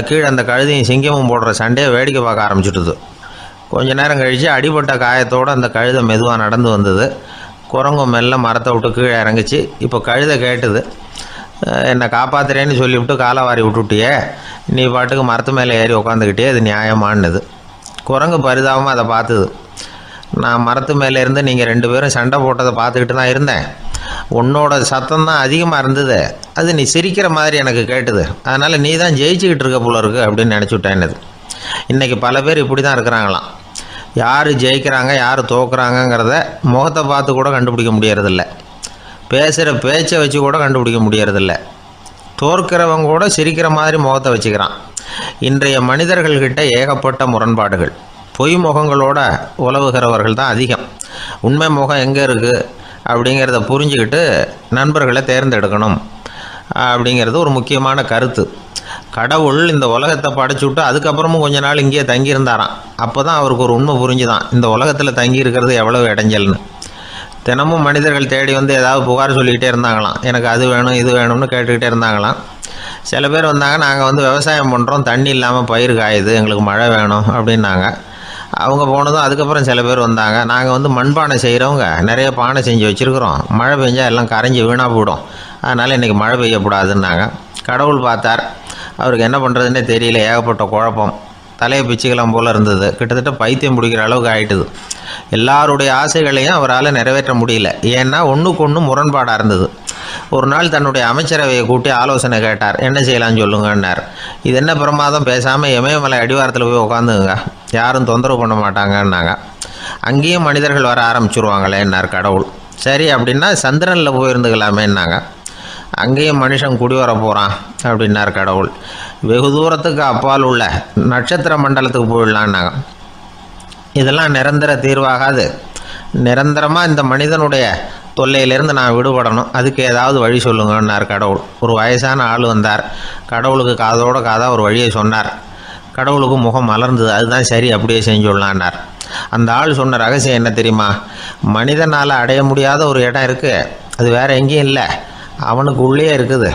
கீழே அந்த கழுதியும் சிங்கமும் போடுற சண்டையை வேடிக்கை பார்க்க ஆரம்பிச்சுட்டுது. கொஞ்ச நேரம் கழித்து அடிபட்ட காயத்தோடு அந்த கழுதை மெதுவாக நடந்து வந்தது. குரங்கும் மெல்ல மரத்தை விட்டு கீழே இறங்குச்சு. இப்போ கழுதை கேட்டுது, என்னை காப்பாற்றுறேன்னு சொல்லிவிட்டு காலை வாரி விட்டுட்டியே, நீ பாட்டுக்கு மரத்து மேலே ஏறி உட்காந்துக்கிட்டே, அது நியாயமானது. குரங்கு பரிதாபமாக அதை பார்த்துது. நான் மரத்து மேலே இருந்து நீங்கள் 2 பேரும் சண்டை போட்டதை பார்த்துக்கிட்டு தான் இருந்தேன், உன்னோட சத்தம் தான் அதிகமாக இருந்தது, அது நீ சிரிக்கிற மாதிரி எனக்கு கேட்டுது, அதனால் நீ தான் ஜெயிச்சுக்கிட்டு இருக்க போல இருக்கு அப்படின்னு நினச்சிவிட்டேன்னுது. இன்றைக்கி பல பேர் இப்படி தான் இருக்கிறாங்களாம். யார் ஜெயிக்கிறாங்க யார் தோக்குறாங்கங்கிறத முகத்தை பார்த்து கூட கண்டுபிடிக்க முடியறதில்ல, பேசுகிற பேச்சை வச்சு கூட கண்டுபிடிக்க முடியறதில்ல. தோற்கிறவங்க கூட சிரிக்கிற மாதிரி முகத்தை வச்சுக்கிறான். இன்றைய மனிதர்கள்கிட்ட ஏகப்பட்ட முரண்பாடுகள். பொய் முகங்களோட உலவுகிறவர்கள் தான் அதிகம். உண்மை முகம் எங்கே இருக்குது அப்படிங்கிறத புரிஞ்சுக்கிட்டு நண்பர்களை தேர்ந்தெடுக்கணும் அப்படிங்கிறது ஒரு முக்கியமான கருத்து. கடவுள் இந்த உலகத்தை படைச்சு விட்டு அதுக்கப்புறமும் கொஞ்ச நாள் இங்கேயே தங்கியிருந்தாராம். அப்போ தான் அவருக்கு ஒரு உண்மை புரிஞ்சுதான், இந்த உலகத்தில் தங்கி இருக்கிறது எவ்வளவு இடைஞ்சல்னு. தினமும் மனிதர்கள் தேடி வந்து ஏதாவது புகார் சொல்லிக்கிட்டே இருந்தாங்களாம். எனக்கு அது வேணும் இது வேணும்னு கேட்டுக்கிட்டே இருந்தாங்களாம். சில பேர் வந்தாங்க, நாங்கள் வந்து விவசாயம் பண்ணுறோம், தண்ணி இல்லாமல் பயிர் காயுது, எங்களுக்கு மழை வேணும் அப்படின்னாங்க. அவங்க போனதும் அதுக்கப்புறம் சில பேர் வந்தாங்க, நாங்கள் வந்து மண்பானை செய்கிறவங்க, நிறைய பானை செஞ்சு வச்சுருக்குறோம், மழை பெஞ்சால் எல்லாம் கரைஞ்சி வீணாக போயிடும், அதனால் இன்றைக்கி மழை பெய்யக்கூடாதுன்னாங்க. கடவுள் பார்த்தார், அவருக்கு என்ன பண்ணுறதுன்னே தெரியல, ஏகப்பட்ட குழப்பம், தலையை பிச்சுக்கலாம் போல் இருந்தது, கிட்டத்தட்ட பைத்தியம் பிடிக்கிற அளவுக்கு ஆகிட்டுது. எல்லாருடைய ஆசைகளையும் அவரால் நிறைவேற்ற முடியல, ஏன்னா ஒன்றுக்கு ஒன்று முரண்பாடாக இருந்தது. ஒரு நாள் தன்னுடைய அமைச்சரவையை கூட்டி ஆலோசனை கேட்டார். என்ன செய்யலான்னு சொல்லுங்கன்னார். இது என்ன பிரமாதம், பேசாமல் இமயமலை அடிவாரத்தில் போய் உட்காந்துங்க, யாரும் தொந்தரவு பண்ண மாட்டாங்கன்னாங்க. அங்கேயும் மனிதர்கள் வர ஆரம்பிச்சுருவாங்களேன்னார் கடவுள். சரி அப்படின்னா சந்திரனில் போயிருந்துக்கலாமேன்னாங்க. அங்கேயும் மனுஷன் குடி வர போகிறான் அப்படின்னார் கடவுள். வெகு தூரத்துக்கு அப்பால் உள்ள நட்சத்திர மண்டலத்துக்கு போயிடலான்னாங்க. இதெல்லாம் நிரந்தர தீர்வாகாது, நிரந்தரமாக இந்த மனிதனுடைய தொல்லையிலேருந்து நான் விடுபடணும், அதுக்கு ஏதாவது வழி சொல்லுங்கன்னார் கடவுள். ஒரு வயசான ஆள் வந்தார். கடவுளுக்கு காதோட காதாக ஒரு வழியை சொன்னார். கடவுளுக்கு முகம் மலர்ந்தது. அதுதான் சரி, அப்படியே செஞ்சுடலான்னார். அந்த ஆள் சொன்ன ரகசியம் என்ன தெரியுமா? மனிதனால் அடைய முடியாத ஒரு இடம் இருக்குது, அது வேறு எங்கேயும் இல்லை, அவனுக்கு உள்ளே இருக்குது,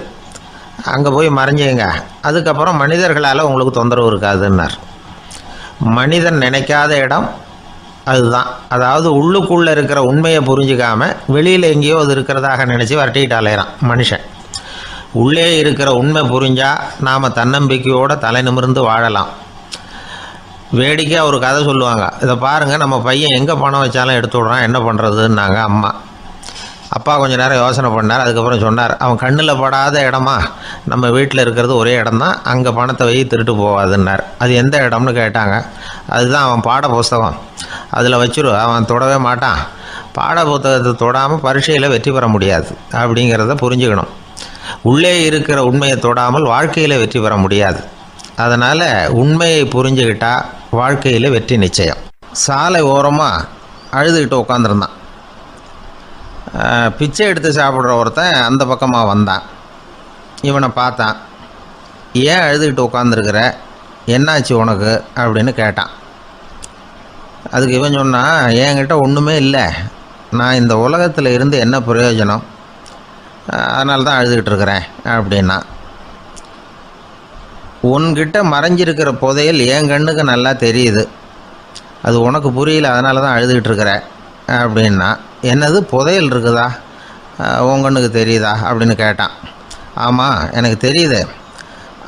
அங்கே போய் மறைஞ்சிங்க, அதுக்கப்புறம் மனிதர்களால் உங்களுக்கு தொந்தரவு இருக்காதுன்னார். மனிதன் நினைக்காத இடம் அதுதான். அதாவது உள்ளுக்குள்ளே இருக்கிற உண்மையை புரிஞ்சிக்காம வெளியில் எங்கேயோ அது இருக்கிறதாக நினச்சி வரட்டிக்கிட்டு அலையிறான் மனுஷன். உள்ளே இருக்கிற உண்மை புரிஞ்சால் நாம் தன்னம்பிக்கையோடு தலை நிமிர்ந்து வாழலாம். வேடிக்கையாக ஒரு கதை சொல்லுவாங்க. இதை பாருங்கள், நம்ம பையன் எங்கே பணம் வச்சாலும் எடுத்து விட்றான், என்ன பண்ணுறதுன்னாங்க அம்மா. அப்பா கொஞ்சம் நேரம் யோசனை பண்ணார். அதுக்கப்புறம் சொன்னார், அவன் கண்ணில் படாத இடமா நம்ம வீட்டில் இருக்கிறது ஒரே இடம்தான், அங்கே பணத்தை வை திருட்டு போகாதுன்னார். அது எந்த இடம்னு கேட்டாங்க. அதுதான் அவன் பாட புஸ்தகம், அதில் வச்சுரு, அவன் தொடவே மாட்டான், பாட புத்தகத்தை தொடாமல் பரீட்சையில் வெற்றி பெற முடியாது அப்படிங்கிறத புரிஞ்சுக்கணும். உள்ளே இருக்கிற உண்மையை தொடாமல் வாழ்க்கையில் வெற்றி பெற முடியாது. அதனால் உண்மையை புரிஞ்சுக்கிட்டால் வாழ்க்கையில் வெற்றி நிச்சயம். சாலை ஓரமாக அழுதுகிட்டு உட்காந்துருந்தான். பிச்சை எடுத்து சாப்பிட்ற ஒருத்தன் அந்த பக்கமாக வந்தான். இவனை பார்த்தான். ஏன் அழுதுகிட்டு உட்காந்துருக்கிற, என்னாச்சு உனக்கு அப்படின்னு கேட்டான். அதுக்கு இவன் சொன்னான், என்கிட்ட ஒன்றுமே இல்லை, நான் இந்த உலகத்தில் இருந்து என்ன பிரயோஜனம், அதனால தான் அழுதுகிட்டு இருக்கிறேன் அப்படின்னா. உன்கிட்ட மறைஞ்சிருக்கிற புதையல் என் கண்ணுக்கு நல்லா தெரியுது, அது உனக்கு புரியல, அதனால தான் அழுதுகிட்டு இருக்கிற அப்படின்னா. என்னது, புதையல் இருக்குதா, உன் கண்ணுக்கு தெரியுதா அப்படின்னு கேட்டான். ஆமாம், எனக்கு தெரியுது,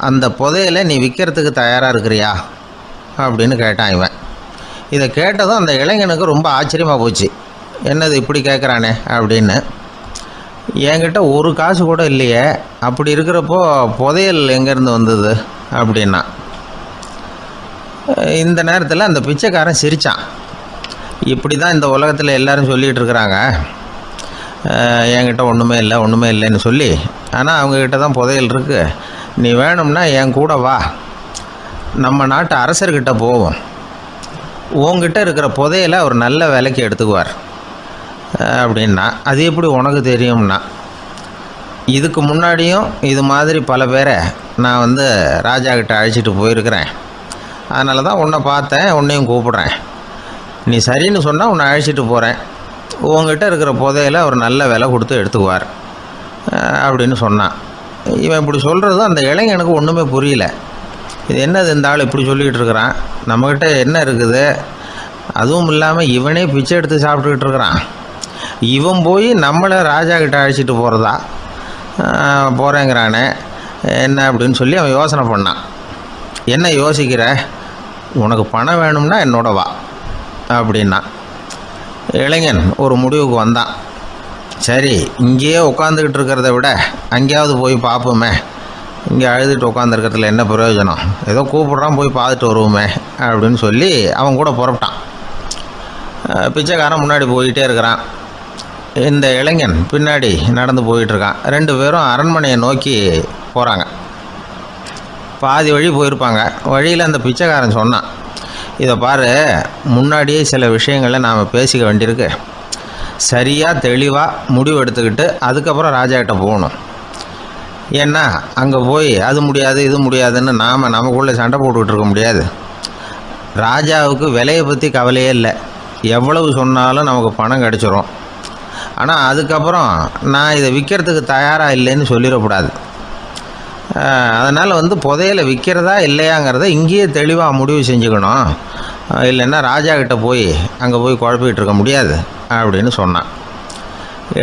அந்த புதையலை நீ விற்கிறதுக்கு தயாராக இருக்கிறியா அப்படின்னு கேட்டான் இவன். இதை கேட்டதும் அந்த இளைஞனுக்கு ரொம்ப ஆச்சரியமாக போச்சு. என்னது இப்படி கேட்குறானே அப்படின்னு. என்கிட்ட ஒரு காசு கூட இல்லையே, அப்படி இருக்கிறப்போ புதையல் எங்கேருந்து வந்தது அப்படின்னா. இந்த நேரத்தில் அந்த பிச்சைக்காரன் சிரித்தான். இப்படி தான் இந்த உலகத்தில் எல்லோரும் சொல்லிகிட்டு இருக்கிறாங்க, என்கிட்ட ஒன்றுமே இல்லை ஒன்றுமே இல்லைன்னு சொல்லி. ஆனால் அவங்கக்கிட்ட தான் புதையல் இருக்குது, நீ வேணும்னா என் கூட வா, நம்ம நாட்டு அரசர்கிட்ட போவோம், உங்ககிட்ட இருக்கிற புதையலை அவர் நல்ல விலைக்கு எடுத்துக்குவார் அப்படின்னா. அது எப்படி உனக்கு தெரியும்னா, இதுக்கு முன்னாடியும் இது மாதிரி பல பேரை நான் வந்து ராஜா கிட்ட அழைச்சிட்டு போயிருக்கிறேன், அதனால தான் உன்னை பார்த்தேன், உன்னையும் கூப்பிட்றேன், நீ சரின்னு சொன்னால் உன்னை அழைச்சிட்டு போகிறேன், உங்ககிட்ட இருக்கிற புதையலை அவர் நல்ல விலை கொடுத்து எடுத்துக்குவார் அப்படின்னு சொன்னான். இவன் இப்படி சொல்கிறதும் அந்த இளைஞனுக்கு ஒன்றுமே புரியல. இது என்னது இந்த ஆள் இப்படி சொல்லிக்கிட்டு இருக்கிறான், நம்மக்கிட்ட என்ன இருக்குது, அதுவும் இல்லாமல் இவனே பிச்சை எடுத்து சாப்பிட்டுக்கிட்டு இருக்கிறான், இவன் போய் நம்மளை ராஜா கிட்ட அழைச்சிட்டு போகிறதா போகிறேங்கிறானே என்ன அப்படின்னு சொல்லி அவன் யோசனை பண்ணான். என்ன யோசிக்கிற, உனக்கு பணம் வேணும்னா என்னோட வா அப்படின்னா. இளைஞன் ஒரு முடிவுக்கு வந்தான். சரி, இங்கேயே உட்காந்துக்கிட்டு இருக்கிறத விட அங்கேயாவது போய் பார்ப்போமே, இங்கே அழுதுட்டு உட்காந்துருக்கிறதுல என்ன பிரயோஜனம், ஏதோ கூப்பிட்றான் போய் பார்த்துட்டு வருவோமே அப்படின்னு சொல்லி அவன் கூட புறப்பட்டான். பிச்சைக்காரன் முன்னாடி போயிட்டே இருக்கிறான், இந்த இளைஞன் பின்னாடி நடந்து போயிட்டுருக்கான். ரெண்டு பேரும் அரண்மனையை நோக்கி போகிறாங்க. பாதி வழி போயிருப்பாங்க. வழியில் அந்த பிச்சைக்காரன் சொன்னான், இதை பாரு, முன்னாடியே சில விஷயங்களை நாம் பேசிக்க வேண்டியிருக்கு, சரியாக தெளிவாக முடிவு எடுத்துக்கிட்டு அதுக்கப்புறம் ராஜாக்கிட்ட போகணும். ஏன்னா அங்கே போய் அது முடியாது இது முடியாதுன்னு நாம் நமக்குள்ளே சண்டை போட்டுக்கிட்டு இருக்க முடியாது. ராஜாவுக்கு விலையை பற்றி கவலையே இல்லை. எவ்வளவு சொன்னாலும் நமக்கு பணம் கிடச்சிரும். ஆனால் அதுக்கப்புறம் நான் இதை விற்கிறதுக்கு தயாராக இல்லைன்னு சொல்லிடக்கூடாது. அதனால் புதையலை விற்கிறதா இல்லையாங்கிறத இங்கேயே தெளிவாக முடிவு செஞ்சுக்கணும். இல்லைன்னா ராஜா கிட்ட போய் அங்கே போய் குழப்பிக்கிட்டு இருக்க முடியாது அப்படின்னு சொன்னான்.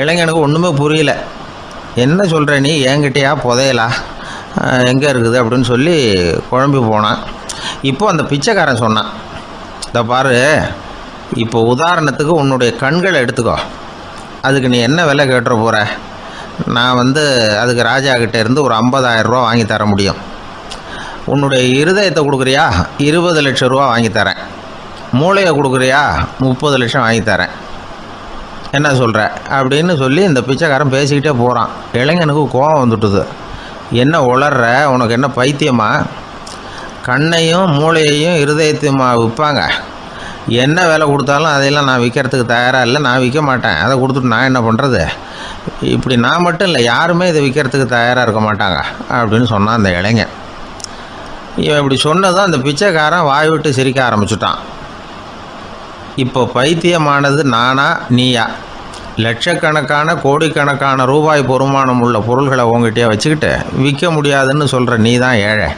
இளைஞனுக்கு ஒன்றுமே புரியல. என்ன சொல்கிற நீ, என்கிட்டயா புதையலா எங்கே இருக்குது அப்படின்னு சொல்லி குழம்பி போனான். இப்போ அந்த பிச்சைக்காரன் சொன்னான், இதை பாரு, இப்போ உதாரணத்துக்கு உன்னுடைய கண்களை எடுத்துக்கோ. அதுக்கு நீ என்ன விலை கேட்டுற போகிற? நான் அதுக்கு ராஜா கிட்டே இருந்து ஒரு 50,000 ரூபா வாங்கி தர முடியும். உன்னுடைய இருதயத்தை கொடுக்குறியா, 20 லட்சம் ரூபா வாங்கி தரேன். மூளையை கொடுக்குறியா, 30 லட்சம் வாங்கி தரேன். என்ன சொல்கிற அப்படின்னு சொல்லி இந்த பிச்சைக்காரன் பேசிக்கிட்டே போகிறான். இளைஞனுக்கு கோபம் வந்துட்டுது. என்ன உளர்ற, உனக்கு என்ன பைத்தியமா? கண்ணையும் மூளையையும் இருதயத்தையுமா விற்பாங்க? என்ன விலை கொடுத்தாலும் அதையெல்லாம் நான் விற்கிறதுக்கு தயாராக இல்லை, நான் விற்க மாட்டேன். அதை கொடுத்துட்டு நான் என்ன பண்ணுறது? இப்படி நான் மட்டும் இல்லை, யாருமே இதை விற்கிறதுக்கு தயாராக இருக்க மாட்டாங்க அப்படின்னு சொன்னான் அந்த இளைஞன். இவன் இப்படி சொன்னதும் அந்த பிச்சைக்காரன் வாய் விட்டு சிரிக்க ஆரம்பிச்சுட்டான். இப்போ பைத்தியமானது நானா நீயா? லட்சக்கணக்கான கோடிக்கணக்கான ரூபாய் பொறுமானம் உள்ள பொருள்களை உங்ககிட்டயே வச்சுக்கிட்டு விற்க முடியாதுன்னு சொல்கிற நீ தான் ஏழை.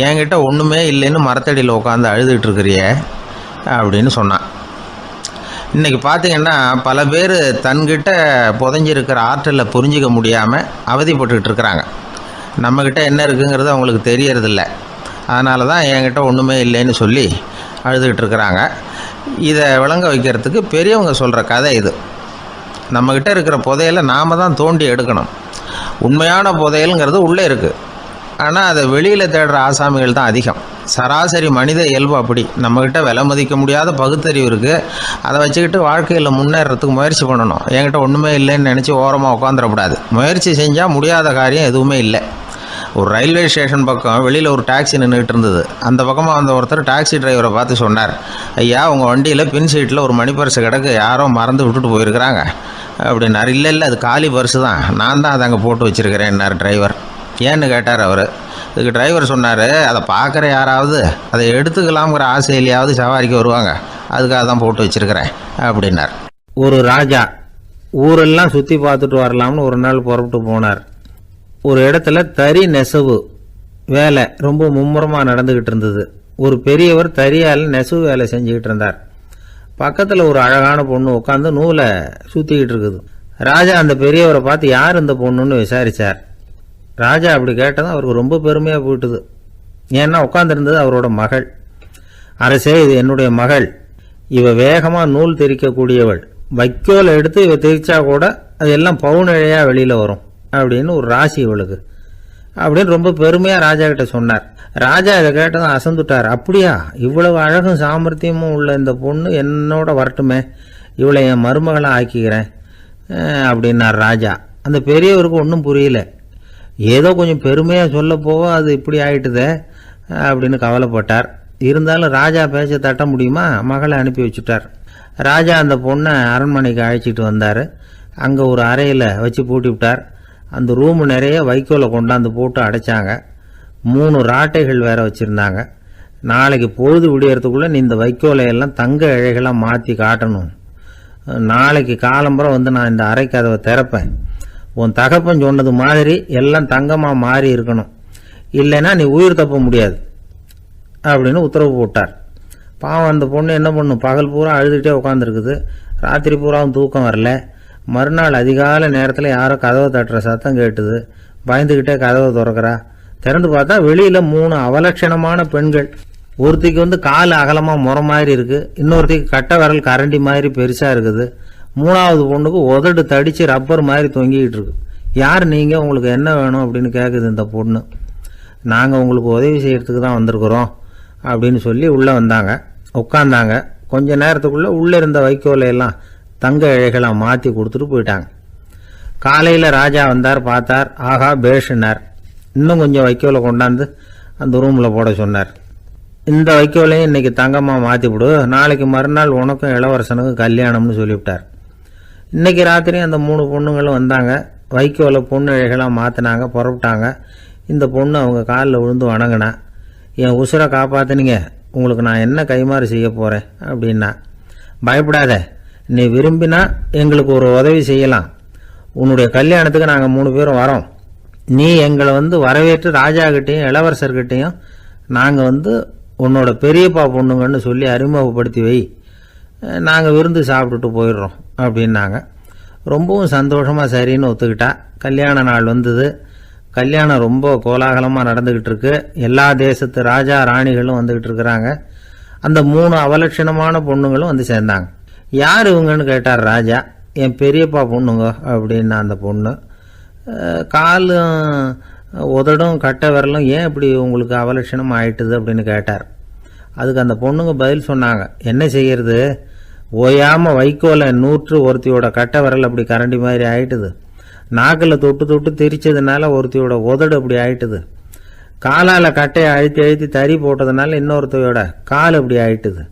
என்கிட்ட ஒன்றுமே இல்லைன்னு மரத்தடியில் உட்காந்து அழுதுகிட்டு இருக்கிறியே அப்படின்னு சொன்னான். இன்றைக்கி பார்த்திங்கன்னா பல பேர் தன்கிட்ட புதைஞ்சிருக்கிற ஆற்றலை புரிஞ்சிக்க முடியாமல் அவதிப்பட்டுக்கிட்டு இருக்கிறாங்க. நம்மக்கிட்ட என்ன இருக்குங்கிறது அவங்களுக்கு தெரியறதில்ல. அதனால தான் என்கிட்ட ஒன்றுமே இல்லைன்னு சொல்லி அழுதுகிட்டு இருக்கிறாங்க. இதை விளங்க வைக்கிறதுக்கு பெரியவங்க சொல்கிற கதை இது. நம்மக்கிட்ட இருக்கிற புதையலை நாம் தான் தோண்டி எடுக்கணும். உண்மையான புதையலுங்கிறது உள்ளே இருக்குது. ஆனால் அதை வெளியில் தேடுற ஆசாமிகள் தான் அதிகம். சராசரி மனித இயல்பு அப்படி. நம்மக்கிட்ட விலை மதிக்க முடியாத பகுத்தறிவு இருக்குது. அதை வச்சுக்கிட்டு வாழ்க்கையில் முன்னேறதுக்கு முயற்சி பண்ணணும். என்கிட்ட ஒன்றுமே இல்லைன்னு நினச்சி ஓரமாக உட்காந்துடக்கூடாது. முயற்சி செஞ்சால் முடியாத காரியம் எதுவுமே இல்லை. ஒரு ரயில்வே ஸ்டேஷன் பக்கம் வெளியில் ஒரு டாக்ஸி நின்றுட்டு இருந்தது. அந்த பக்கமாக வந்த ஒருத்தர் டாக்ஸி டிரைவரை பார்த்து சொன்னார், ஐயா, உங்கள் வண்டியில் பின் சீட்டில் ஒரு மணி பர்ஸு கிடக்கு, யாரோ மறந்து விட்டுட்டு போயிருக்கிறாங்க அப்படின்னாரு. இல்லை அது காலி பர்ஸு தான், நான் தான் அதை அங்கே போட்டு வச்சுருக்கிறேன்னார் டிரைவர். ஏன்னு கேட்டார் அவர். இதுக்கு டிரைவர் சொன்னார், அதை பார்க்குற யாராவது அதை எடுத்துக்கலாம்ங்கிற ஆசையிலையாவது சவாரிக்கு வருவாங்க, அதுக்காக தான் போட்டு வச்சுருக்கிறேன் அப்படின்னார். ஒரு ராஜா ஊரெல்லாம் சுற்றி பார்த்துட்டு வரலாம்னு ஒரு நாள் புறப்பட்டு போனார். ஒரு இடத்துல தறி நெசவு வேலை ரொம்ப மும்முரமாக நடந்துக்கிட்டு இருந்தது. ஒரு பெரியவர் தறியால் நெசவு வேலை செஞ்சுக்கிட்டு இருந்தார். பக்கத்தில் ஒரு அழகான பொண்ணு உட்காந்து நூலை சுற்றிக்கிட்டு இருக்குது. ராஜா அந்த பெரியவரை பார்த்து யார் இந்த பொண்ணுன்னு விசாரித்தார். ராஜா அப்படி கேட்டதும் அவருக்கு ரொம்ப பெருமையாக போயிட்டுது. ஏன்னா உட்காந்துருந்தது அவரோட மகள். அரசே, இது என்னுடைய மகள். இவ வேகமாக நூல் திரிக்கக்கூடியவள். வைக்கோலை எடுத்து இவ திரிச்சா கூட அது எல்லாம் பவுனிழையாக வெளியில் வரும் அப்படின்னு ஒரு ராசி இவளுக்கு அப்படின்னு ரொம்ப பெருமையாக ராஜா கிட்ட சொன்னார். ராஜா இதை கேட்டதும் அசந்துட்டார். அப்படியா, இவ்வளவு அழகும் சாமர்த்தியமும் உள்ள இந்த பொண்ணு என்னோட வரட்டுமே, இவளை என் மருமகளை ஆக்கிக்கிறேன் அப்படின்னார் ராஜா. அந்த பெரியவருக்கு ஒன்றும் புரியல. ஏதோ கொஞ்சம் பெருமையாக சொல்ல போக அது இப்படி ஆயிட்டுதே அப்படின்னு கவலைப்பட்டார். இருந்தாலும் ராஜா பேச்ச தட்ட முடியுமா, மகளை அனுப்பி வச்சுட்டார். ராஜா அந்த பொண்ணை அரண்மனைக்கு அழைச்சிட்டு வந்தார். அங்கே ஒரு அறையில் வச்சு பூட்டி விட்டார். அந்த ரூமு நிறைய வைக்கோலை கொண்டாந்து போட்டு அடைச்சாங்க. 3 ராட்டைகள் வேற வச்சுருந்தாங்க. நாளைக்கு பொழுது விடியறதுக்குள்ளே நீ இந்த வைக்கோலையெல்லாம் தங்க இழைகளாக மாற்றி காட்டணும். நாளைக்கு காலம்பரம் நான் இந்த அறை கதவை திறப்பேன். உன் தகப்பன் சொன்னது மாதிரி எல்லாம் தங்கமாக மாறி இருக்கணும், இல்லைன்னா நீ உயிர் தப்ப முடியாது அப்படின்னு உத்தரவு போட்டார். பாவம் அந்த பொண்ணு என்ன பண்ணும், பகல் பூரா அழுதுகிட்டே உட்காந்துருக்குது. ராத்திரி பூராவும் தூக்கம் வரல. மறுநாள் அதிகாலை நேரத்தில் யாரோ கதவை தட்டுற சத்தம் கேட்டுது. பயந்துக்கிட்டே கதவை திறக்கிறா. திறந்து பார்த்தா வெளியில் 3 அவலட்சணமான பெண்கள். ஒருத்திக்கு கால் அகலமாக முறை மாதிரி இருக்குது, இன்னொருத்திக்கு கட்டை விரல் கரண்டி மாதிரி பெருசாக இருக்குது, 3ஆவது பொண்ணுக்கு உதடு தடித்து ரப்பர் மாதிரி தொங்கிக்கிட்டு இருக்கு. யார் நீங்கள், உங்களுக்கு என்ன வேணும் அப்படின்னு கேட்குது இந்த பொண்ணு. நாங்கள் உங்களுக்கு உதவி செய்கிறதுக்கு தான் வந்திருக்கிறோம் அப்படின்னு சொல்லி உள்ளே வந்தாங்க. உட்காந்தாங்க. கொஞ்ச நேரத்துக்குள்ளே உள்ளே இருந்த வைக்கோலையெல்லாம் தங்க இழைகளாக மாற்றி கொடுத்துட்டு போயிட்டாங்க. காலையில் ராஜா வந்தார். பார்த்தார். ஆகா பேஷுனார். இன்னும் கொஞ்சம் வைக்கோலை கொண்டாந்து அந்த ரூமில் போட சொன்னார். இந்த வைக்கோலையும் இன்றைக்கி தங்கமாக மாற்றிவிடு, நாளைக்கு மறுநாள் உனக்கும் இளவரசனுக்கும் கல்யாணம்னு சொல்லிவிட்டார். இன்றைக்கி ராத்திரி அந்த 3 பொண்ணுங்களும் வந்தாங்க. வைக்கோலை பொண்ணு அழகெல்லாம் மாற்றினாங்க, புறப்பட்டாங்க. இந்த பொண்ணு அவங்க காலில் விழுந்து வணங்கினா, என் உசுரை காப்பாற்றினீங்க, உங்களுக்கு நான் என்ன கைமாறு செய்ய போகிறேன் அப்படின்னா. பயப்படாத, நீ விரும்பினா எங்களுக்கு ஒரு உதவி செய்யலாம். உன்னுடைய கல்யாணத்துக்கு நாங்கள் 3 பேரும் வரோம். நீ எங்களை வரவேற்று ராஜாக்கிட்டையும் இளவரசர்கிட்டையும் நாங்கள் உன்னோட பெரியப்பா பொண்ணுங்கன்னு சொல்லி அறிமுகப்படுத்தி வை, நாங்கள் விருந்து சாப்பிட்டுட்டு போயிடுறோம் அப்படின்னாங்க. ரொம்பவும் சந்தோஷமாக சரின்னு ஒத்துக்கிட்டா. கல்யாண நாள் வந்தது. கல்யாணம் ரொம்ப கோலாகலமாக நடந்துக்கிட்டு இருக்கு. எல்லா தேசத்து ராஜா ராணிகளும் வந்துக்கிட்டு இருக்கிறாங்க. அந்த 3 அவலட்சணமான பொண்ணுங்களும் சேர்ந்தாங்க. யார் இவங்கன்னு கேட்டார் ராஜா. என் பெரியப்பா பொண்ணுங்க அப்படின்னா அந்த பொண்ணு. காலும் உதடும் கட்டை விரலும் ஏன் இப்படி உங்களுக்கு அவலட்சணம் ஆயிட்டுது அப்படின்னு கேட்டார். அதுக்கு அந்த பொண்ணுங்க பதில் சொன்னாங்க. என்ன செய்யறது, ஓயாமல் வைக்கோலை நூற்று ஒருத்தியோட கட்டை விரல் அப்படி கரண்டி மாதிரி ஆயிட்டுது. நாக்கில் தொட்டு தொட்டு திரிச்சதுனால ஒருத்தியோட உதடு அப்படி ஆயிட்டுது. காலால் கட்டையை அழுத்தி அழுத்தி தறி போட்டதுனால இன்னொருத்தையோட கால் அப்படி ஆயிட்டுது.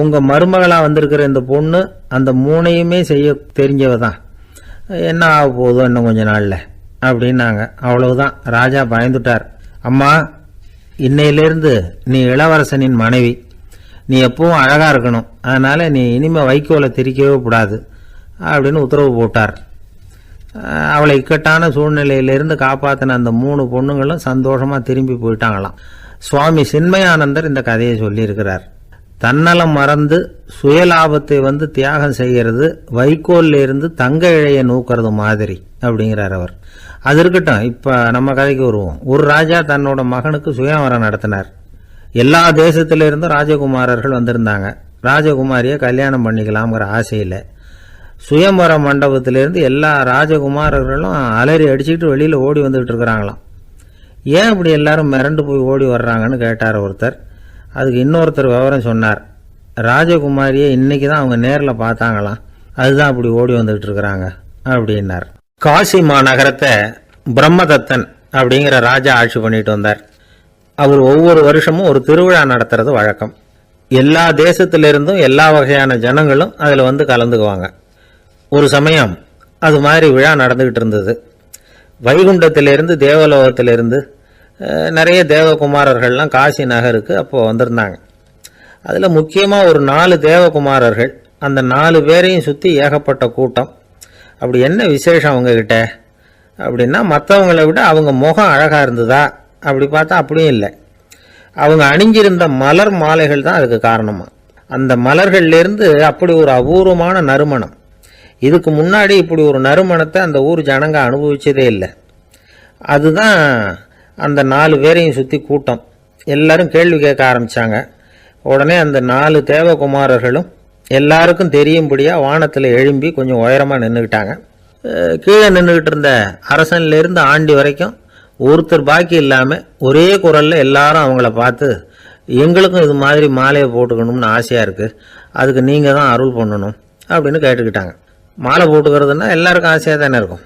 உங்கள் மருமகளாக வந்திருக்கிற இந்த பொண்ணு அந்த 3ஐயுமே செய்ய தெரிஞ்சவ தான். என்ன ஆக போதும் இன்னும் கொஞ்ச நாளில் அப்படின்னாங்க. அவ்வளவுதான். ராஜா பயந்துட்டார். அம்மா, இன்னையிலேருந்து நீ இளவரசனின் மனைவி. நீ எப்பவும் அழகாக இருக்கணும். அதனால் நீ இனிமேல் வைக்கோலை திரிக்கவே கூடாது அப்படின்னு உத்தரவு போட்டார். அவளை இக்கட்டான சூழ்நிலையிலிருந்து காப்பாற்றின அந்த 3 பொண்ணுங்களும் சந்தோஷமாக திரும்பி போயிட்டாங்களாம். சுவாமி சின்மயானந்தர் இந்த கதையை சொல்லியிருக்கிறார். தன்னலம் மறந்து சுயலாபத்தை தியாகம் செய்கிறது வைக்கோல்ல இருந்து தங்க இழைய நூக்கிறது மாதிரி அப்படிங்கிறார் அவர். அது இருக்கட்டும், இப்போ நம்ம கதைக்கு வருவோம். ஒரு ராஜா தன்னோட மகனுக்கு சுயவரம் நடத்தினார். எல்லா தேசத்திலிருந்தும் ராஜகுமாரர்கள் வந்திருந்தாங்க. ராஜகுமாரியை கல்யாணம் பண்ணிக்கலாம்ங்கிற ஆசையில் சுயம்பர மண்டபத்திலிருந்து எல்லா ராஜகுமாரர்களும் அலறி அடிச்சுக்கிட்டு வெளியில் ஓடி வந்துகிட்டு இருக்கிறாங்களாம். ஏன் இப்படி எல்லாரும் மிரண்டு போய் ஓடி வர்றாங்கன்னு கேட்டார் ஒருத்தர். அதுக்கு இன்னொருத்தர் விவரம் சொன்னார். ராஜகுமாரியை இன்னைக்கு தான் அவங்க நேரில் பார்த்தாங்களாம், அதுதான் அப்படி ஓடி வந்துகிட்டு இருக்கிறாங்க அப்படின்னார். காசி மாநகரத்தை பிரம்மதத்தன் அப்படிங்கிற ராஜா ஆட்சி பண்ணிட்டு வந்தார். அவர் ஒவ்வொரு வருஷமும் ஒரு திருவிழா நடத்துறது வழக்கம். எல்லா தேசத்திலிருந்தும் எல்லா வகையான ஜனங்களும் அதில் கலந்துக்குவாங்க. ஒரு சமயம் அது மாதிரி விழா நடந்துகிட்டு இருந்தது. வைகுண்டத்திலிருந்து தேவலோகத்திலிருந்து நிறைய தேவகுமாரர்கள்லாம் காசி நகருக்கு அப்போது வந்திருந்தாங்க. அதில் முக்கியமாக ஒரு 4 தேவகுமாரர்கள். அந்த 4 பேரையும் சுற்றி ஏகப்பட்ட கூட்டம். அப்படி என்ன விசேஷம் அவங்கக்கிட்ட அப்படின்னா, மற்றவங்களை விட அவங்க முகம் அழகாக இருந்ததா அப்படி பார்த்தா அப்படியும் இல்லை. அவங்க அணிஞ்சிருந்த மலர் மாலைகள் தான் அதுக்கு காரணமாக. அந்த மலர்கள்லேருந்து அப்படி ஒரு அபூர்வமான நறுமணம். இதுக்கு முன்னாடி இப்படி ஒரு நறுமணத்தை அந்த ஊர் ஜனங்க அனுபவிச்சதே இல்லை. அதுதான் அந்த 4 பேரையும் சுற்றி கூட்டம். எல்லாரும் கேள்வி கேட்க ஆரம்பித்தாங்க. உடனே அந்த 4 தேவகுமாரர்களும் எல்லாருக்கும் தெரியும்படியாக வானத்தில் எழும்பி கொஞ்சம் உயரமாக நின்றுக்கிட்டாங்க. கீழே நின்றுக்கிட்டு இருந்த அரசன்லேருந்து ஆண்டி வரைக்கும் ஒருத்தர் பாக்கி இல்லாமல் ஒரே குரலில் எல்லாரும் அவங்கள பார்த்து, எங்களுக்கும் இது மாதிரி மாலையை போட்டுக்கணும்னு ஆசையாக இருக்குது, அதுக்கு நீங்கள் தான் அருள் பண்ணணும் அப்படின்னு கேட்டுக்கிட்டாங்க. மாலை போட்டுக்கிறதுனா எல்லாருக்கும் ஆசையாக தானே இருக்கும்.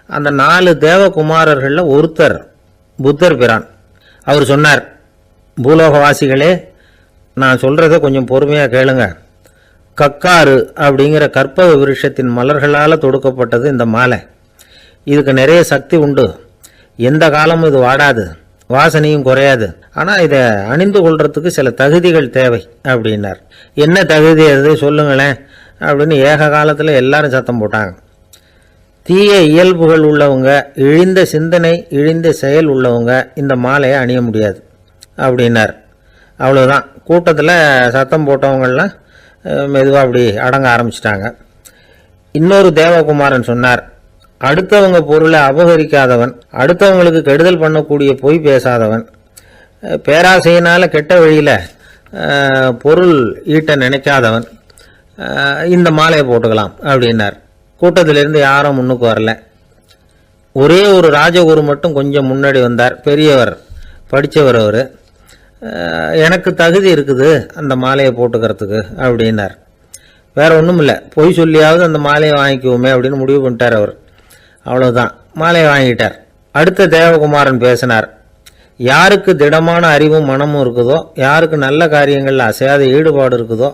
அந்த 4 தேவகுமாரர்களில் ஒருத்தர் புத்தர் பிரான். அவர் சொன்னார், பூலோகவாசிகளே, நான் சொல்கிறத கொஞ்சம் பொறுமையாக கேளுங்க. கக்காரு அப்படிங்கிற கற்பக விருஷத்தின் மலர்களால் தொடுக்கப்பட்டது இந்த மாலை. இதுக்கு நிறைய சக்தி உண்டு. எந்த காலமும் இது வாடாது, வாசனையும் குறையாது. ஆனால் இதை அணிந்து கொள்றதுக்கு சில தகுதிகள் தேவை அப்படின்னார். என்ன தகுதி அது சொல்லுங்களேன் அப்படின்னு ஏக காலத்தில் எல்லாரும் சத்தம் போட்டாங்க. தீய இயல்புகள் உள்ளவங்க, இழிந்த சிந்தனை இழிந்த செயல் உள்ளவங்க இந்த மாலையை அணிய முடியாது அப்படின்னார். அவ்வளோதான். கூட்டத்தில் சத்தம் போட்டவங்கள்லாம் மெதுவாக அப்படி அடங்க ஆரம்பிச்சிட்டாங்க. இன்னொரு தேவகுமாரன் சொன்னார், அடுத்தவங்க பொருளை அபகரிக்காதவன், அடுத்தவங்களுக்கு கெடுதல் பண்ணக்கூடிய பொய் பேசாதவன், பேராசையினால் கெட்ட வழியில் பொருள் ஈட்ட நினைக்காதவன் இந்த மாலையை போட்டுக்கலாம் அப்படின்னார். கூட்டத்திலிருந்து யாரும் முன்னுக்கு வரல. ஒரே ஒரு ராஜகுரு மட்டும் கொஞ்சம் முன்னாடி வந்தார். பெரியவர், படித்தவர். அவர், எனக்கு தகுதி இருக்குது அந்த மாலையை போட்டுக்கிறதுக்கு அப்படின்னார். வேற ஒன்றும் இல்லை, பொய் சொல்லியாவது அந்த மாலையை வாங்கிக்குவோமே அப்படின்னு முடிவு பண்ணிட்டார் அவர். அவ்வளோதான், மாலையை வாங்கிட்டார். அடுத்த தேவகுமாரன் பேசினார். யாருக்கு திடமான அறிவும் மனமும் இருக்குதோ, யாருக்கு நல்ல காரியங்களில் அசையாத ஈடுபாடு இருக்குதோ,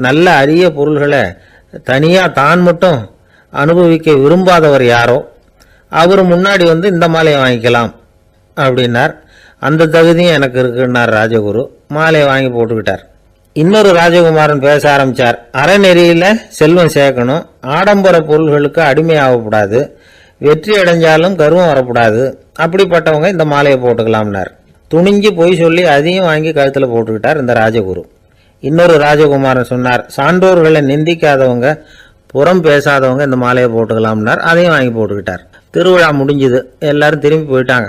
நல்ல அரிய பொருள்களை தனியாக தான் மட்டும் அனுபவிக்க விரும்பாதவர் யாரோ அவர் முன்னாடி வந்து இந்த மாலையை வாங்கிக்கலாம் அப்படின்னார். அந்த தகுதியும் எனக்கு இருக்குன்னார் ராஜகுரு. மாலையை வாங்கி போட்டுக்கிட்டார். இன்னொரு ராஜகுமாரன் பேச ஆரம்பித்தார். அறநெறியில் செல்வம் சேர்க்கணும், ஆடம்பர பொருள்களுக்கு அடிமையாகக்கூடாது, வெற்றி அடைஞ்சாலும் கர்வம் வரக்கூடாது, அப்படிப்பட்டவங்க இந்த மாலையை போட்டுக்கலாம்னார். துணிஞ்சு போய் சொல்லி அதையும் வாங்கி கழுத்தில் போட்டுக்கிட்டார் இந்த ராஜகுரு. இன்னொரு ராஜகுமாரன் சொன்னார், சான்றோர்களை நிந்திக்காதவங்க, புறம் பேசாதவங்க இந்த மாலையை போட்டுக்கலாம்னார். அதையும் வாங்கி போட்டுக்கிட்டார். திருவிழா முடிஞ்சுது, எல்லாரும் திரும்பி போயிட்டாங்க.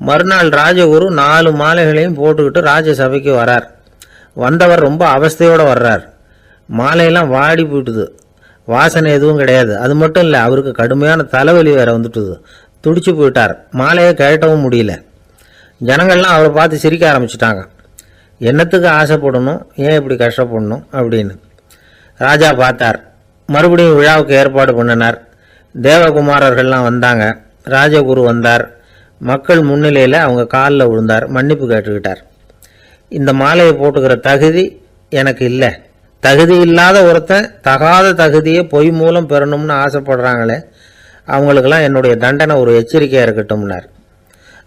மறுநாள் ராஜகுரு 4 மாலைகளையும் போட்டுக்கிட்டு ராஜசபைக்கு வரார். வந்தவர் ரொம்ப அவஸ்தையோடு வர்றார். மாலையெல்லாம் வாடி போயிட்டுது, வாசனை எதுவும் கிடையாது. அது மட்டும் இல்லை, அவருக்கு கடுமையான தலைவலி வேற வந்துட்டுது. துடிச்சு போயிட்டார். மாலையை கழட்டவும் முடியல. ஜனங்கள்லாம் அவரை பார்த்து சிரிக்க ஆரம்பிச்சிட்டாங்க. என்னத்துக்கு ஆசைப்படணும், ஏன் இப்படி கஷ்டப்படணும் அப்படின்னு. ராஜா பார்த்தார். மறுபடியும் விழாவுக்கு ஏற்பாடு பண்ணினார். தேவகுமாரர்கள்லாம் வந்தாங்க. ராஜகுரு வந்தார். மக்கள் முன்னிலையில் அவங்க காலில் விழுந்தார், மன்னிப்பு கேட்டுக்கிட்டார். இந்த மாலையை போட்டுக்கிற தகுதி எனக்கு இல்லை. தகுதி இல்லாத ஒருத்தன் தகாத தகுதியை பொய் மூலம் பெறணும்னு ஆசைப்படுறாங்களே, அவங்களுக்கெல்லாம் என்னுடைய தண்டனை ஒரு எச்சரிக்கையாக இருக்கட்டும்னார்.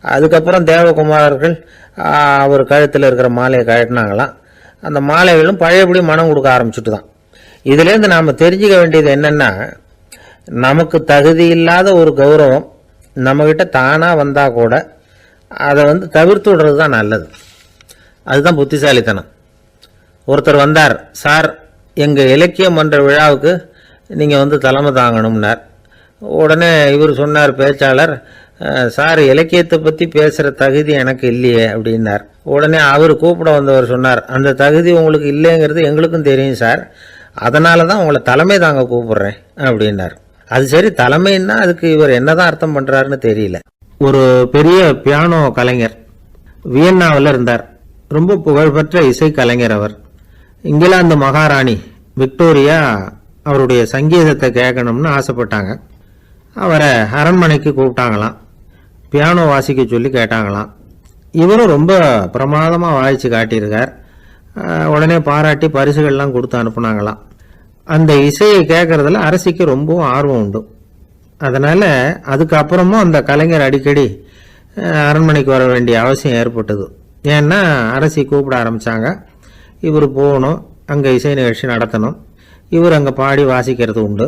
அதுக்கப்புறம் தேவகுமாரர்கள் அவர் கழுத்தில் இருக்கிற மாலையை கழட்டினாங்களாம். அந்த மாலைகளும் பழையபடி மனம் கொடுக்க ஆரம்பிச்சுட்டு தான். இதுலேருந்து நாம் தெரிஞ்சுக்க வேண்டியது என்னென்னா, நமக்கு தகுதி இல்லாத ஒரு கௌரவம் நம்மக்கிட்ட தானாக வந்தால் கூட அதை வந்து தவிர்த்து விடுறது தான் நல்லது. அதுதான் புத்திசாலித்தனம். ஒருத்தர் வந்தார். சார், எங்கள் இலக்கிய மன்ற விழாவுக்கு நீங்கள் வந்து தலைமை தாங்கணும்னார். உடனே இவர் சொன்னார், பேச்சாளர், சார், இலக்கியத்தை பற்றி பேசுகிற தகுதி எனக்கு இல்லையே அப்படின்னார். உடனே அவர் கூப்பிட வந்தவர் சொன்னார், அந்த தகுதி உங்களுக்கு இல்லைங்கிறது எங்களுக்கும் தெரியும் சார், அதனால தான் உங்களை தலைமை தாங்க கூப்பிடுறேன் அப்படின்னார். அது சரி, தலைமைன்னா அதுக்கு இவர் என்னதான் அர்த்தம் பண்ணுறாருன்னு தெரியல. ஒரு பெரிய பியானோ கலைஞர் வியன்னாவில் இருந்தார். ரொம்ப புகழ்பெற்ற இசை கலைஞர் அவர். இங்கிலாந்து மகாராணி விக்டோரியா அவருடைய சங்கீதத்தை கேட்கணும்னு ஆசைப்பட்டாங்க. அவரை அரண்மனைக்கு கூப்பிட்டாங்களாம். பியானோ வாசிக்க சொல்லி கேட்டாங்களாம். இவரும் ரொம்ப பிரமாதமாக வாய்ச்சி காட்டியிருக்கார். உடனே பாராட்டி பரிசுகள்லாம் கொடுத்து அனுப்புனாங்களாம். அந்த இசையை கேட்கறதுல அரசிக்கு ரொம்பவும் ஆர்வம் உண்டு. அதனால் அதுக்கப்புறமும் அந்த கலைஞர் அடிக்கடி அரண்மனைக்கு வர வேண்டிய அவசியம் ஏற்பட்டது. ஏன்னா அரசி கூப்பிட ஆரம்பித்தாங்க. இவர் போகணும், அங்கே இசை நிகழ்ச்சி நடத்தணும். இவர் அங்கே பாடி வாசிக்கிறது உண்டு.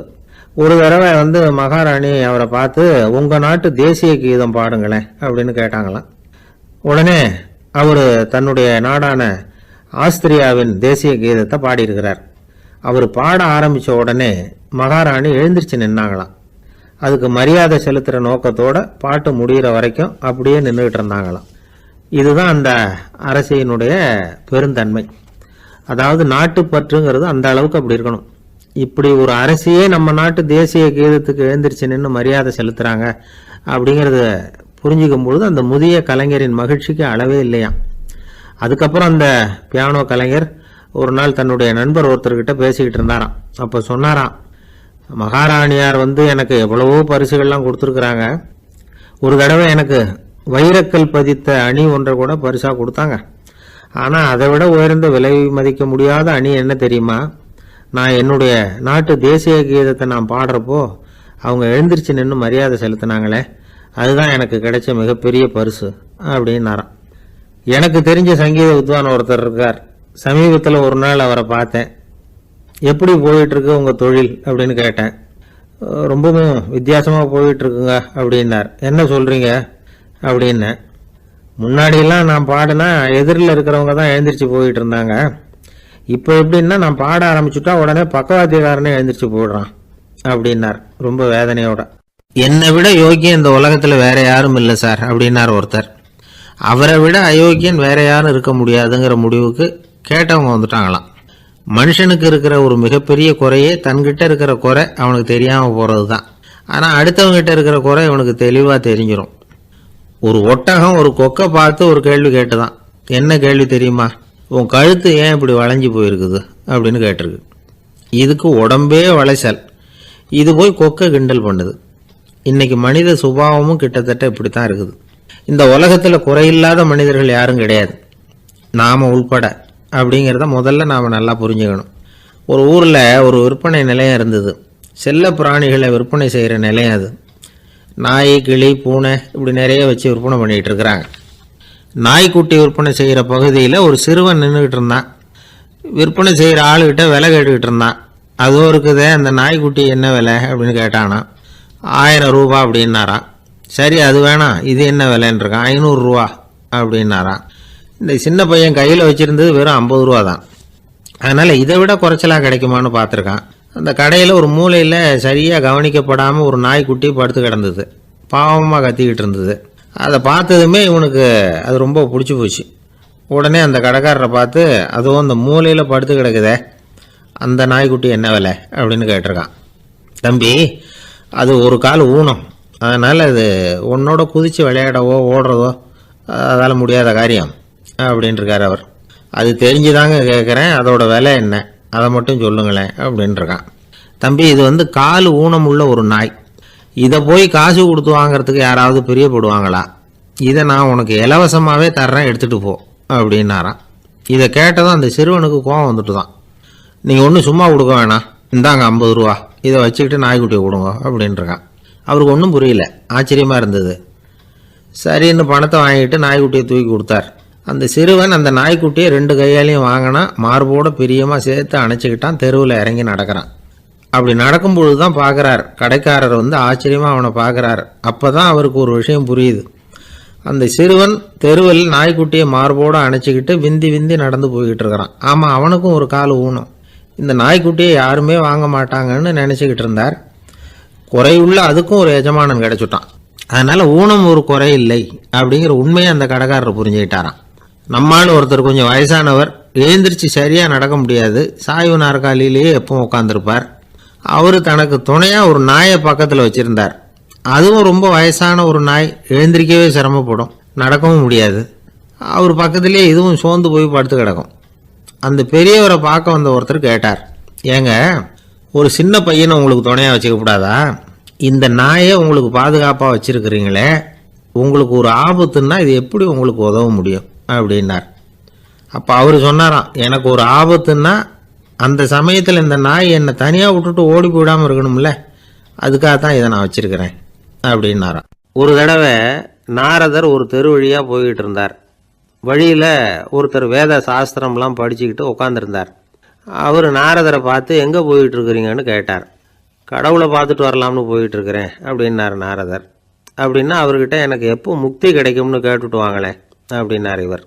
ஒரு தடவை வந்து மகாராணி அவரை பார்த்து, உங்கள் நாட்டு தேசிய கீதம் பாடுங்களேன் அப்படின்னு கேட்டாங்களாம். உடனே அவர் தன்னுடைய நாடான ஆஸ்திரியாவின் தேசிய கீதத்தை பாடியிருக்கிறார். அவர் பாட ஆரம்பித்த உடனே மகாராணி எழுந்திரிச்சு நின்னாங்களாம். அதுக்கு மரியாதை செலுத்துகிற நோக்கத்தோட பாட்டு முடிகிற வரைக்கும் அப்படியே நின்றுக்கிட்டு இருந்தாங்களாம். இதுதான் அந்த அரசியினுடைய பெருந்தன்மை. அதாவது நாட்டுப்பற்றுங்கிறது அந்த அளவுக்கு அப்படி இருக்கணும். இப்படி ஒரு அரசியே நம்ம நாட்டு தேசிய கீதத்துக்கு எழுந்திரிச்சு நின்று மரியாதை செலுத்துகிறாங்க அப்படிங்கிறத புரிஞ்சிக்கும் பொழுது அந்த முதிய கலைஞரின் மகிழ்ச்சிக்கு அளவே இல்லையாம். அதுக்கப்புறம் அந்த பியானோ கலைஞர் ஒரு நாள் தன்னுடைய நண்பர் ஒருத்தர்கிட்ட பேசிக்கிட்டு இருந்தாராம். அப்போ சொன்னாராம், மகாராணியார் வந்து எனக்கு எவ்வளவோ பரிசுகள்லாம் கொடுத்துருக்குறாங்க. ஒரு தடவை எனக்கு வைரக்கல் பதித்த அணி ஒன்றை கூட பரிசாக கொடுத்தாங்க. ஆனால் அதை விட உயர்ந்த விலை மதிக்க முடியாத அணி என்ன தெரியுமா? நான் என்னுடைய நாட்டு தேசிய கீதத்தை நான் பாடுறப்போ அவங்க எழுந்திரிச்சு நின்று மரியாதை செலுத்தினாங்களே, அதுதான் எனக்கு கிடைச்ச மிகப்பெரிய பரிசு அப்படின்னாராம். எனக்கு தெரிஞ்ச சங்கீத வித்வான் ஒருத்தர் இருக்கார். சமீபத்தில் ஒரு நாள் அவரை பார்த்தேன். எப்படி போயிட்டுருக்கு உங்கள் தொழில் அப்படின்னு கேட்டேன். ரொம்பவும் வித்தியாசமாக போயிட்டுருக்குங்க அப்படின்னார். என்ன சொல்கிறீங்க அப்படின்னேன். முன்னாடியெல்லாம் நான் பாடினா எதிரில் இருக்கிறவங்க தான் எழுந்திரிச்சு போயிட்டு இருந்தாங்க. இப்போ எப்படின்னா நான் பாட ஆரம்பிச்சுட்டா உடனே பக்கவாத்தியக்காரனே எழுந்திரிச்சு போயிடுறான் அப்படின்னார் ரொம்ப வேதனையோட. என்னை விட யோகியம் இந்த உலகத்தில் வேற யாரும் இல்லை சார் அப்படின்னார் ஒருத்தர். அவரை விட அயோக்கியன் வேற யாரும் இருக்க முடியாதுங்கிற முடிவுக்கு கேட்டவங்க வந்துட்டாங்களாம். மனுஷனுக்கு இருக்கிற ஒரு மிகப்பெரிய குறையே தன்கிட்ட இருக்கிற குறை அவனுக்கு தெரியாமல் போகிறது தான். ஆனால் அடுத்தவங்ககிட்ட இருக்கிற குறை இவனுக்கு தெளிவாக தெரிஞ்சிடும். ஒரு ஒட்டகம் ஒரு கொக்கை பார்த்து ஒரு கேள்வி கேட்டுதான். என்ன கேள்வி தெரியுமா? உன் கழுத்து ஏன் இப்படி வளைஞ்சி போயிருக்குது அப்படின்னு கேட்டிருக்கு. இதுக்கு உடம்பே வளைச்சல். இது போய் கொக்கை கிண்டல் பண்ணுது. இன்னைக்கு மனித சுபாவமும் கிட்டத்தட்ட இப்படித்தான் இருக்குது. இந்த உலகத்தில் குறையில்லாத மனிதர்கள் யாரும் கிடையாது, நாம் உள்பட அப்படிங்கிறத முதல்ல நாம் நல்லா புரிஞ்சுக்கணும். ஒரு ஊரில் ஒரு விற்பனை நிலையம் இருந்தது. செல்ல பிராணிகளை விற்பனை செய்கிற நிலையம் அது. நாய், கிளி, பூனை இப்படி நிறைய வச்சு விற்பனை பண்ணிகிட்டு இருக்கிறாங்க. நாய்க்குட்டி விற்பனை செய்கிற பகுதியில் ஒரு சிறுவன் நின்றுக்கிட்டு இருந்தான். விற்பனை செய்கிற ஆளுகிட்ட விலை கேட்டுக்கிட்டு இருந்தான். அதுவும் இருக்குதே, அந்த நாய்க்குட்டி என்ன விலை அப்படின்னு கேட்டானா. 1000 ரூபா அப்படின்னாரான். சரி, அது வேணாம், இது என்ன விலைன்னு இருக்கான். 500 ரூபா அப்படின்னாரான். இந்த சின்ன பையன் கையில் வச்சுருந்தது வெறும் 50 ரூபா தான். அதனால் இதை விட குறைச்சலாக கிடைக்குமான்னு பார்த்துருக்கான். அந்த கடையில் ஒரு மூலையில் சரியாக கவனிக்கப்படாமல் ஒரு நாய்க்குட்டி படுத்து கிடந்தது. பாவமாக கத்திக்கிட்டு இருந்தது. அதை பார்த்ததுமே இவனுக்கு அது ரொம்ப பிடிச்சி போச்சு. உடனே அந்த கடைக்காரரை பார்த்து, அதுவும் அந்த மூலையில் படுத்து கிடக்குதே, அந்த நாய்க்குட்டி என்ன விலை அப்படின்னு கேட்டிருக்கான். தம்பி, அது ஒரு கால் ஊனம், அதனால் அது உன்னோட குதித்து விளையாடவோ ஓடுறதோ அதால் முடியாத காரியம் அப்படின்ட்டுருக்கார் அவர். அது தெரிஞ்சுதாங்க கேட்குறேன், அதோட விலை என்ன, அதை மட்டும் சொல்லுங்களேன் அப்படின்ட்டுருக்கான். தம்பி, இது வந்து கால் ஊனம் உள்ள ஒரு நாய். இதை போய் காசு கொடுத்து வாங்கிறதுக்கு யாராவது பிரியப்படுவாங்களா? இதை நான் உனக்கு இலவசமாகவே தர்றேன், எடுத்துகிட்டு போ அப்படின்னாரான். இதை கேட்டதும் அந்த சிறுவனுக்கு கோபம் வந்துட்டு தான். நீங்கள் ஒன்றும் சும்மா கொடுக்க வேணாம், இந்தாங்க 50 ரூபா, இதை வச்சுக்கிட்டு நாய்க்குட்டியை கொடுங்க அப்படின்ட்டுருக்கான். அவருக்கு ஒன்றும் புரியல, ஆச்சரியமாக இருந்தது. சரின்னு பணத்தை வாங்கிட்டு நாய்க்குட்டியை தூக்கி கொடுத்தார். அந்த சிறுவன் அந்த நாய்க்குட்டியை 2 கையாலையும் வாங்கினா, மார்போட பிரியமாக சேர்த்து அணைச்சிக்கிட்டான். தெருவில் இறங்கி நடக்கிறான். அப்படி நடக்கும்பொழுது தான் பார்க்குறார், கடைக்காரர் வந்து ஆச்சரியமாக அவனை பார்க்குறார். அப்போ தான் அவருக்கு ஒரு விஷயம் புரியுது. அந்த சிறுவன் தெருவில் நாய்க்குட்டியை மார்போடு அணைச்சிக்கிட்டு விந்தி விந்தி நடந்து போய்கிட்டு இருக்கிறான். ஆமாம், அவனுக்கும் ஒரு கால் ஊனம். இந்த நாய்க்குட்டியை யாருமே வாங்க மாட்டாங்கன்னு நினச்சிக்கிட்டு இருந்தார். குறையுள்ள அதுக்கும் ஒரு எஜமானன் கிடச்சிட்டான். அதனால் ஊனம் ஒரு குறை இல்லை அப்படிங்கிற உண்மையை அந்த கடைக்காரர் புரிஞ்சுக்கிட்டாராம். நம்மால் ஒருத்தர் கொஞ்சம் வயசானவர், எழுந்திரிச்சு சரியாக நடக்க முடியாது, சாய்வு நாற்காலியிலேயே எப்பவும் உட்காந்துருப்பார். அவர் தனக்கு துணையாக ஒரு நாயை பக்கத்தில் வச்சுருந்தார். அதுவும் ரொம்ப வயசான ஒரு நாய், எழுந்திரிக்கவே சிரமப்படும், நடக்கவும் முடியாது. அவர் பக்கத்திலே இதுவும் சோர்ந்து போய் படுத்து கிடக்கும். அந்த பெரியவரை பார்க்க வந்த ஒருத்தர் கேட்டார், ஏங்க, ஒரு சின்ன பையனை உங்களுக்கு துணையாக வச்சுக்கப்படாதா? இந்த நாயை உங்களுக்கு பாதுகாப்பாக வச்சுருக்கிறீங்களே, உங்களுக்கு ஒரு ஆபத்துன்னா இது எப்படி உங்களுக்கு உதவ முடியும் அப்படின்னார். அப்போ அவர் சொன்னாராம், எனக்கு ஒரு ஆபத்துன்னா அந்த சமயத்தில் இந்த நாய் என்னை தனியாக விட்டுட்டு ஓடி போயிடாமல் இருக்கணும்ல, அதுக்காகத்தான் இதை நான் வச்சுருக்கிறேன் அப்படின்னாராம். ஒரு தடவை நாரதர் ஒரு தெரு வழியாக போய்கிட்டு இருந்தார். வழியில் ஒருத்தர் வேத சாஸ்திரம்லாம் படிச்சுக்கிட்டு உட்காந்துருந்தார். அவர் நாரதரை பார்த்து, எங்கே போயிட்டு இருக்கிறீங்கன்னு கேட்டார். கடவுளை பார்த்துட்டு வரலாம்னு போயிட்டுருக்கிறேன் அப்படின்னார் நாரதர். அப்படின்னா அவர்கிட்ட, எனக்கு எப்போ முக்தி கிடைக்கும்னு கேட்டுட்டு வாங்களேன் அப்படின்னார் இவர்.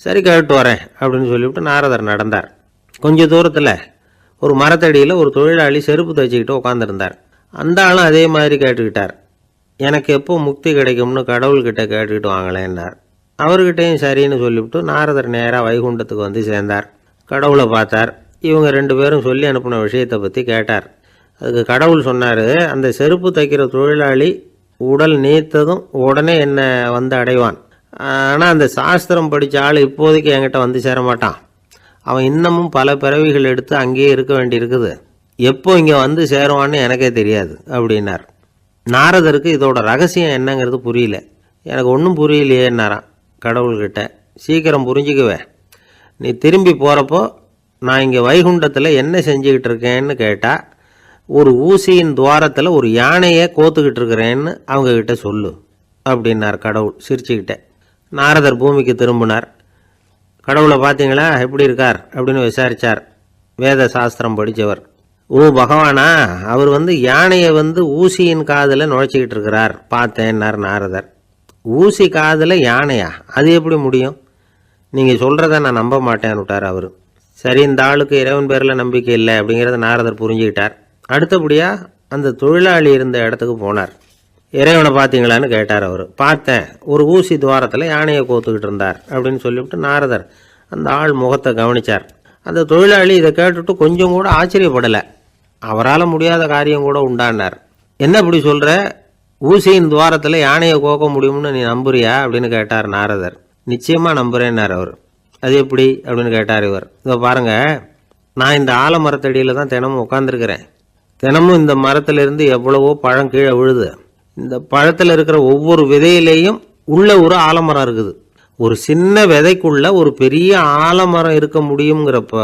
சரி, கேட்டு வரேன் அப்படின்னு சொல்லிவிட்டு நாரதர் நடந்தார். கொஞ்சம் தூரத்தில் ஒரு மரத்தடியில் ஒரு தொழிலாளி செருப்பு தைச்சிக்கிட்டு உட்காந்துருந்தார். அந்த ஆளும் அதே மாதிரி கேட்டுக்கிட்டார், எனக்கு எப்போ முக்தி கிடைக்கும்னு கடவுள்கிட்ட கேட்டுக்கிட்டு வாங்களேன்னார். அவர்கிட்டையும் சரின்னு சொல்லிவிட்டு நாரதர் நேராக வைகுண்டத்துக்கு வந்து சேர்ந்தார். கடவுளை பார்த்தார். இவங்க 2 பேரும் சொல்லி அனுப்பின விஷயத்தை பற்றி கேட்டார். அதுக்கு கடவுள் சொன்னார், அந்த செருப்பு தைக்கிற தொழிலாளி உடல் நீத்ததும் உடனே என்னை வந்து அடைவான். ஆனால் அந்த சாஸ்திரம் படித்த ஆள் இப்போதைக்கு என்கிட்ட வந்து சேர மாட்டான். அவன் இன்னமும் பல பிறவிகள் எடுத்து அங்கேயே இருக்க வேண்டியிருக்குது. எப்போ இங்கே வந்து சேருவான்னு எனக்கே தெரியாது அப்படின்னார். நாரதருக்கு இதோட ரகசியம் என்னங்கிறது புரியல. எனக்கு ஒன்றும் புரியலையேன்னாரான் கடவுள்கிட்ட. சீக்கிரம் புரிஞ்சுக்குவேன், நீ திரும்பி போகிறப்போ நான் இங்கே வைகுண்டத்தில் என்ன செஞ்சுக்கிட்டு இருக்கேன்னு கேட்டால், ஒரு ஊசியின் துவாரத்தில் ஒரு யானையை கோத்துக்கிட்டு இருக்கிறேன்னு அவங்கக்கிட்ட சொல்லு அப்படின்னார் கடவுள் சிரிச்சுக்கிட்டே. நாரதர் பூமிக்கு திரும்பினார். கடவுளை பார்த்தீங்களா, எப்படி இருக்கார் அப்படின்னு விசாரித்தார் வேத சாஸ்திரம் படித்தவர். ஓ பகவானா, அவர் வந்து யானையை வந்து ஊசியின் காதில் நுழைச்சிக்கிட்டு இருக்கிறார் பார்த்தேன்னார் நாரதர். ஊசி காதில் யானையா, அது எப்படி முடியும்? நீங்கள் சொல்கிறத நான் நம்ப மாட்டேன்னு விட்டார் அவர். சரி, இந்த ஆளுக்கு இறைவன் பேரில் நம்பிக்கை இல்லை அப்படிங்கிறத நாரதர் புரிஞ்சுக்கிட்டார். அடுத்தபடியாக அந்த தொழிலாளி இருந்த இடத்துக்கு போனார். இறைவனை பார்த்தீங்களான்னு கேட்டார் அவர். பார்த்தேன், ஒரு ஊசி துவாரத்தில் யானையை கோத்துக்கிட்டு இருந்தார் அப்படின்னு சொல்லிவிட்டு நாரதர் அந்த ஆள் முகத்தை கவனித்தார். அந்த தொழிலாளி இதை கேட்டுட்டு கொஞ்சம் கூட ஆச்சரியப்படலை. அவரால் முடியாத காரியம் கூட உண்டானார். என்ன இப்படி சொல்கிற, ஊசியின் துவாரத்தில் யானையை கோக்க முடியும்னு நீ நம்புறியா அப்படின்னு கேட்டார் நாரதர். நிச்சயமாக நம்புகிறேன்னார் அவர். அது எப்படி அப்படின்னு கேட்டார் இவர். இதை பாருங்கள், நான் இந்த ஆலமரத்தடியில் தான் தினமும் உட்காந்துருக்கிறேன். தினமும் இந்த மரத்திலிருந்து எவ்வளவோ பழம் கீழே விழுது. இந்த பழத்தில் இருக்கிற ஒவ்வொரு விதையிலேயும் உள்ள ஒரு ஆலமரம் இருக்குது. ஒரு சின்ன விதைக்குள்ள ஒரு பெரிய ஆலமரம் இருக்க முடியுங்கிறப்ப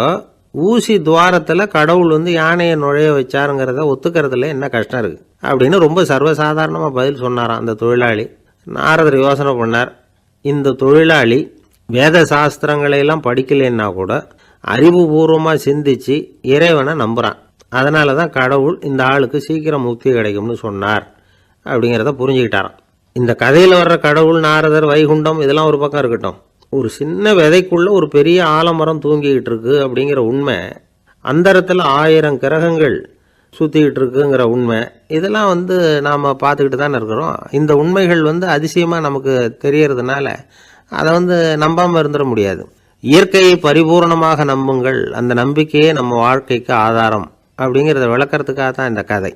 ஊசி துவாரத்தில் கடவுள் வந்து யானையை நுழைய வச்சாருங்கிறத ஒத்துக்கிறதுல என்ன கஷ்டம் இருக்குது அப்படின்னு ரொம்ப சர்வசாதாரணமாக பதில் சொன்னாராம் அந்த தொழிலாளி. நாரதர் யோசனை பண்ணார், இந்த தொழிலாளி வேத சாஸ்திரங்களையெல்லாம் படிக்கலைன்னா கூட அறிவுபூர்வமாக சிந்திச்சு இறைவனை நம்புகிறான். அதனால தான் கடவுள் இந்த ஆளுக்கு சீக்கிரம் முக்தி கிடைக்கும்னு சொன்னார் அப்படிங்கிறத புரிஞ்சுக்கிட்டாராம். இந்த கதையில் வர்ற கடவுள், நாரதர், வைகுண்டம் இதெல்லாம் ஒரு பக்கம் இருக்கட்டும், ஒரு சின்ன விதைக்குள்ள ஒரு பெரிய ஆலமரம் தூங்கிக்கிட்டு இருக்கு அப்படிங்கிற உண்மை, அந்தரத்தில் 1000 கிரகங்கள் சுற்றிக்கிட்டு இருக்குங்கிற உண்மை, இதெல்லாம் வந்து நாம் பார்த்துக்கிட்டு தானே இருக்கிறோம். இந்த உண்மைகள் வந்து அதிசயமாக நமக்கு தெரியறதுனால அதை வந்து நம்பாமல் இருந்துட முடியாது. இயற்கையை பரிபூர்ணமாக நம்புங்கள், அந்த நம்பிக்கையே நம்ம வாழ்க்கைக்கு ஆதாரம் அப்படிங்கிறத விளக்கறதுக்காக தான் இந்த கதை.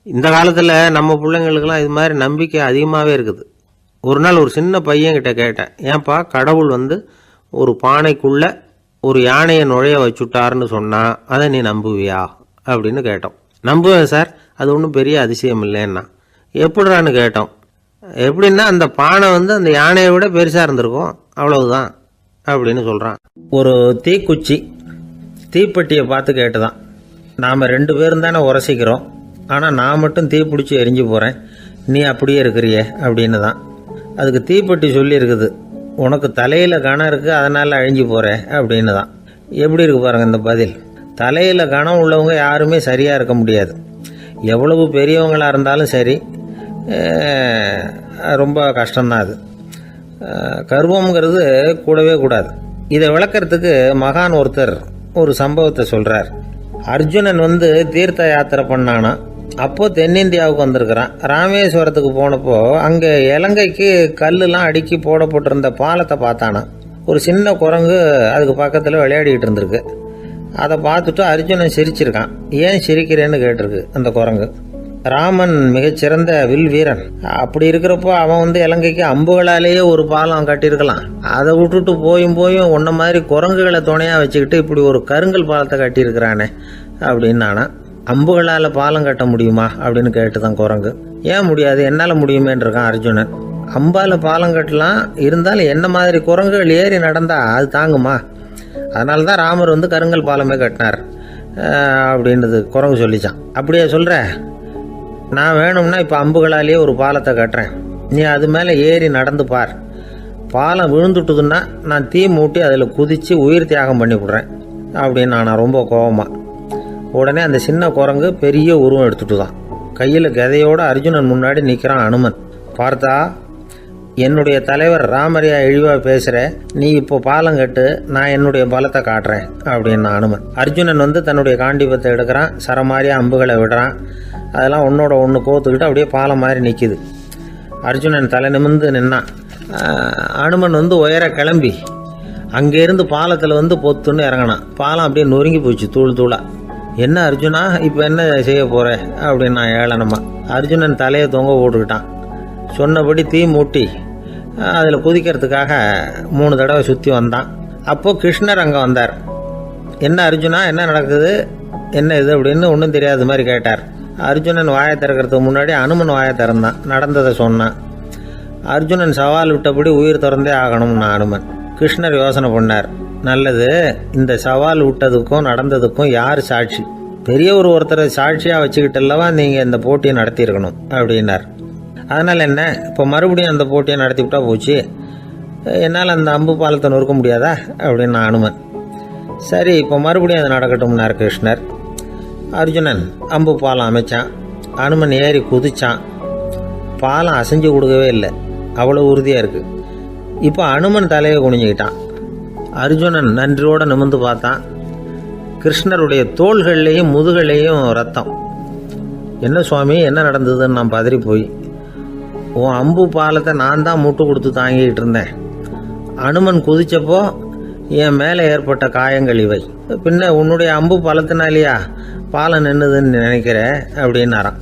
இந்த காலத்தில் நம்ம பிள்ளைங்களுக்கெல்லாம் இது மாதிரி நம்பிக்கை அதிகமாகவே இருக்குது. ஒரு நாள் ஒரு சின்ன பையன்கிட்ட கேட்டேன், ஏன்பா கடவுள் வந்து ஒரு பானைக்குள்ளே ஒரு யானையை நுழைய வச்சுட்டாருன்னு சொன்னால் அதை நீ நம்புவியா அப்படின்னு கேட்டோம். நம்புவேன் சார், அது ஒன்றும் பெரிய அதிசயம் இல்லைன்னா. எப்படிறான்னு கேட்டோம். எப்படின்னா அந்த பானை வந்து அந்த யானையை விட பெருசாக இருந்திருக்கும், அவ்வளவுதான் அப்படின்னு சொல்கிறான். ஒரு தீக்குச்சி தீப்பெட்டியை பார்த்து கேட்டுதான், நாம் 2 பேரும் தானே உரசிக்கிறோம், ஆனால் நான் மட்டும் தீ பிடிச்சி எரிஞ்சு போகிறேன், நீ அப்படியே இருக்கிறியே அப்படின்னு தான். அதுக்கு தீப்பெட்டி சொல்லியிருக்குது, உனக்கு தலையில் கணம் இருக்குது அதனால் அழிஞ்சு போகிறேன் அப்படின்னு தான். எப்படி இருக்கு பாருங்கள் இந்த பதில். தலையில் கணம் உள்ளவங்க யாருமே சரியாக இருக்க முடியாது. எவ்வளவு பெரியவங்களாக இருந்தாலும் சரி, ரொம்ப கஷ்டம்தான் அது. கர்வம்ங்கிறது கூடவே கூடாது. இதை விளக்கறதுக்கு மகான் ஒருத்தர் ஒரு சம்பவத்தை சொல்கிறார். அர்ஜுனன் வந்து தீர்த்த யாத்திரை பண்ணானா, அப்போ தென்னிந்தியாவுக்கு வந்திருக்கிறான். ராமேஸ்வரத்துக்கு போனப்போ அங்கே இலங்கைக்கு கல்லுலாம் அடுக்கி போடப்பட்டிருந்த பாலத்தை பார்த்தானா. ஒரு சின்ன குரங்கு அதுக்கு பக்கத்தில் விளையாடிக்கிட்டு இருந்திருக்கு. அதை பார்த்துட்டு அர்ஜுனன் சிரிச்சிருக்கான். ஏன் சிரிக்கிறேன்னு கேட்டிருக்கு அந்த குரங்கு. ராமன் மிகச்சிறந்த வில் வீரன், அப்படி இருக்கிறப்போ அவன் வந்து இலங்கைக்கு அம்புகளாலேயே ஒரு பாலம் கட்டியிருக்கலாம். அதை விட்டுட்டு போயும் உன்ன மாதிரி குரங்குகளை துணையாக வச்சுக்கிட்டு இப்படி ஒரு கருங்கல் பாலத்தை கட்டியிருக்கிறானே அப்படின்னு நானா. அம்புகளால் பாலம் கட்ட முடியுமா அப்படின்னு கேட்டுதான் குரங்கு. ஏன் முடியாது, என்னால் முடியுமேன்னு இருக்கான் அர்ஜுனன். அம்பால் பாலம் கட்டலாம், இருந்தாலும் என்ன மாதிரி குரங்குகள் ஏறி நடந்தா அது தாங்குமா? அதனால தான் ராமர் வந்து கருங்கல் பாலமே கட்டினார் அப்படின்றது குரங்கு சொல்லிச்சான். அப்படியே சொல்கிற, நான் வேணும்னா இப்போ அம்புகளாலேயே ஒரு பாலத்தை கட்டுறேன், நீ அது மேலே ஏறி நடந்து பார். பாலம் விழுந்துட்டுதுன்னா நான் தீ மூட்டி அதில் குதித்து உயிர் தியாகம் பண்ணி விட்றேன் அப்படின்னு நான் ரொம்ப கோபமாக. உடனே அந்த சின்ன குரங்கு பெரிய உருவம் எடுத்துட்டு தான் கையில் கதையோடு அர்ஜுனன் முன்னாடி நிற்கிறான் அனுமன். பார்த்தா, என்னுடைய தலைவர் ராமரையா இழிவாக பேசுகிற, நீ இப்போ பாலம் கட்டு, நான் என்னுடைய பலத்தை காட்டுறேன் அப்படின்னு அனுமன். அர்ஜுனன் வந்து தன்னுடைய காண்டிபத்தை எடுக்கிறான், சரமாரியாக அம்புகளை விடுறான். அதெல்லாம் ஒன்றோட ஒன்று கோத்துக்கிட்டு அப்படியே பாலம் மாதிரி நிற்கிது. அர்ஜுனன் தலை நிமிர்ந்து நின்னான். அனுமன் வந்து உயர கிளம்பி அங்கேருந்து பாலத்தில் வந்து பொத்துன்னு இறங்கினான். பாலம் அப்படியே நொறுங்கி போச்சு தூள் தூளாக. என்ன அர்ஜுனா, இப்போ என்ன செய்ய போகிற அப்படின்னு நான் ஏளனமா. அர்ஜுனன் தலையை தொங்க போட்டுக்கிட்டான். சொன்னபடி தீ மூட்டி அதில் குதிக்கிறதுக்காக 3 தடவை சுற்றி வந்தான். அப்போது கிருஷ்ணர் அங்கே வந்தார். என்ன அர்ஜுனா, என்ன நடக்குது, என்ன இது அப்படின்னு ஒன்றும் தெரியாத மாதிரி கேட்டார். அர்ஜுனன் வாயை திறக்கிறதுக்கு முன்னாடி அனுமன் வாயை திறந்தான், நடந்ததை சொன்னான். அர்ஜுனன் சவால் விட்டபடி உயிர் திறந்தே ஆகணும்னு அனுமன். கிருஷ்ணர் யோசனை பண்ணார். நல்லது, இந்த சவால் விட்டதுக்கும் நடந்ததுக்கும் யார் சாட்சி? பெரிய ஒருத்தரை சாட்சியாக வச்சுக்கிட்டல்லவா நீங்கள் இந்த போட்டியை நடத்தியிருக்கணும் அப்படின்னார். அதனால் என்ன, இப்போ மறுபடியும் அந்த போட்டியை நடத்தி விட்டா போச்சு, என்னால் அந்த அம்பு பாலத்தை நொறுக்க முடியாதா அப்படின்னு அனுமன். சரி, இப்போ மறுபடியும் அது நடக்கட்டும்னார் கிருஷ்ணர். அர்ஜுனன் அம்பு பாலம் அமைச்சான். அனுமன் ஏறி குதிச்சான். பாலம் அசைஞ்சு கொடுக்கவே இல்லை, அவ்வளோ உறுதியாக இருக்குது. இப்போ அனுமன் தலையை குனிஞ்சிக்கிட்டான். அர்ஜுனன் நன்றியோடு நிமிர்ந்து பார்த்தான். கிருஷ்ணருடைய தோள்கள்லேயும் முதுகள்லேயும் ரத்தம். என்ன சுவாமி, என்ன நடந்ததுன்னு நான் பதறி போய், உன் அம்பு பாலத்தை நான் தான் முட்டு கொடுத்து தாங்கிக்கிட்டு இருந்தேன். அனுமன் குதிச்சப்போ என் மேலே ஏற்பட்ட காயங்கள் இவை. பின்ன உன்னுடைய அம்பு பாலத்தினாலேயா பாலம் நின்றுதுன்னு நினைக்கிறேன் அப்படின்னாராம்.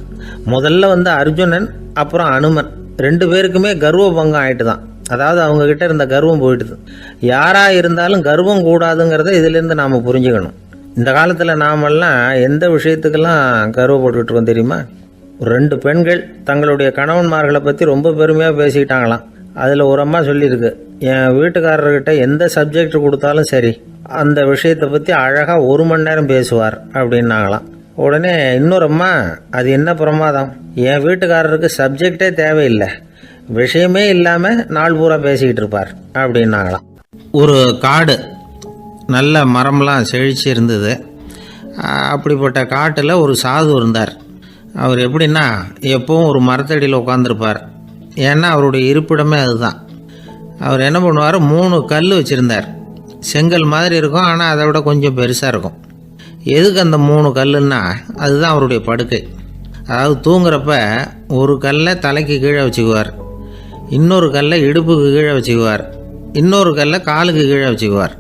முதல்ல வந்து அர்ஜுனன், அப்புறம் அனுமன் 2 பேருக்குமே கர்வ பங்கம் ஆயிட்டு தான். அதாவது அவங்க கிட்ட இருந்த கர்வம் போயிட்டுது. யாராக இருந்தாலும் கர்வம் கூடாதுங்கிறத இதிலேருந்து நாம் புரிஞ்சுக்கணும். இந்த காலத்தில் நாமெல்லாம் எந்த விஷயத்துக்கெல்லாம் கர்வப்பட்டுருக்கோம் தெரியுமா? 2 பெண்கள் தங்களுடைய கணவன்மார்களை பற்றி ரொம்ப பெருமையாக பேசிக்கிட்டாங்களாம். அதில் ஒரு அம்மா சொல்லியிருக்கு, என் வீட்டுக்காரர்கிட்ட எந்த சப்ஜெக்ட் கொடுத்தாலும் சரி அந்த விஷயத்தை பற்றி அழகாக 1 மணி நேரம் பேசுவார் அப்படின்னாங்களாம். உடனே இன்னொரு அம்மா, அது என்ன பிரமாதம், என் வீட்டுக்காரருக்கு சப்ஜெக்டே தேவையில்லை, விஷயமே இல்லாமல் நாள் பூரா பேசிக்கிட்டு இருப்பார் அப்படின்னாங்களாம். ஒரு காடு, நல்ல மரம்லாம் செழிச்சு இருந்தது. அப்படிப்பட்ட காட்டில் ஒரு சாது இருந்தார். அவர் எப்படின்னா எப்பவும் ஒரு மரத்தடியில் உட்காந்துருப்பார். ஏன்னா அவருடைய இருப்பிடமே அதுதான். அவர் என்ன பண்ணுவார், 3 கல் வச்சுருந்தார். செங்கல் மாதிரி இருக்கும், ஆனால் அதை விட கொஞ்சம் பெருசாக இருக்கும். எதுக்கு அந்த 3 கல்லுன்னா அதுதான் அவருடைய படுக்கை. அதாவது தூங்குறப்ப ஒரு கல்லை தலைக்கு கீழே வச்சுக்குவார், இன்னொரு கல்லை இடுப்புக்கு கீழே வச்சுக்குவார், இன்னொரு கல்லை காலுக்கு கீழே வச்சுக்குவார்.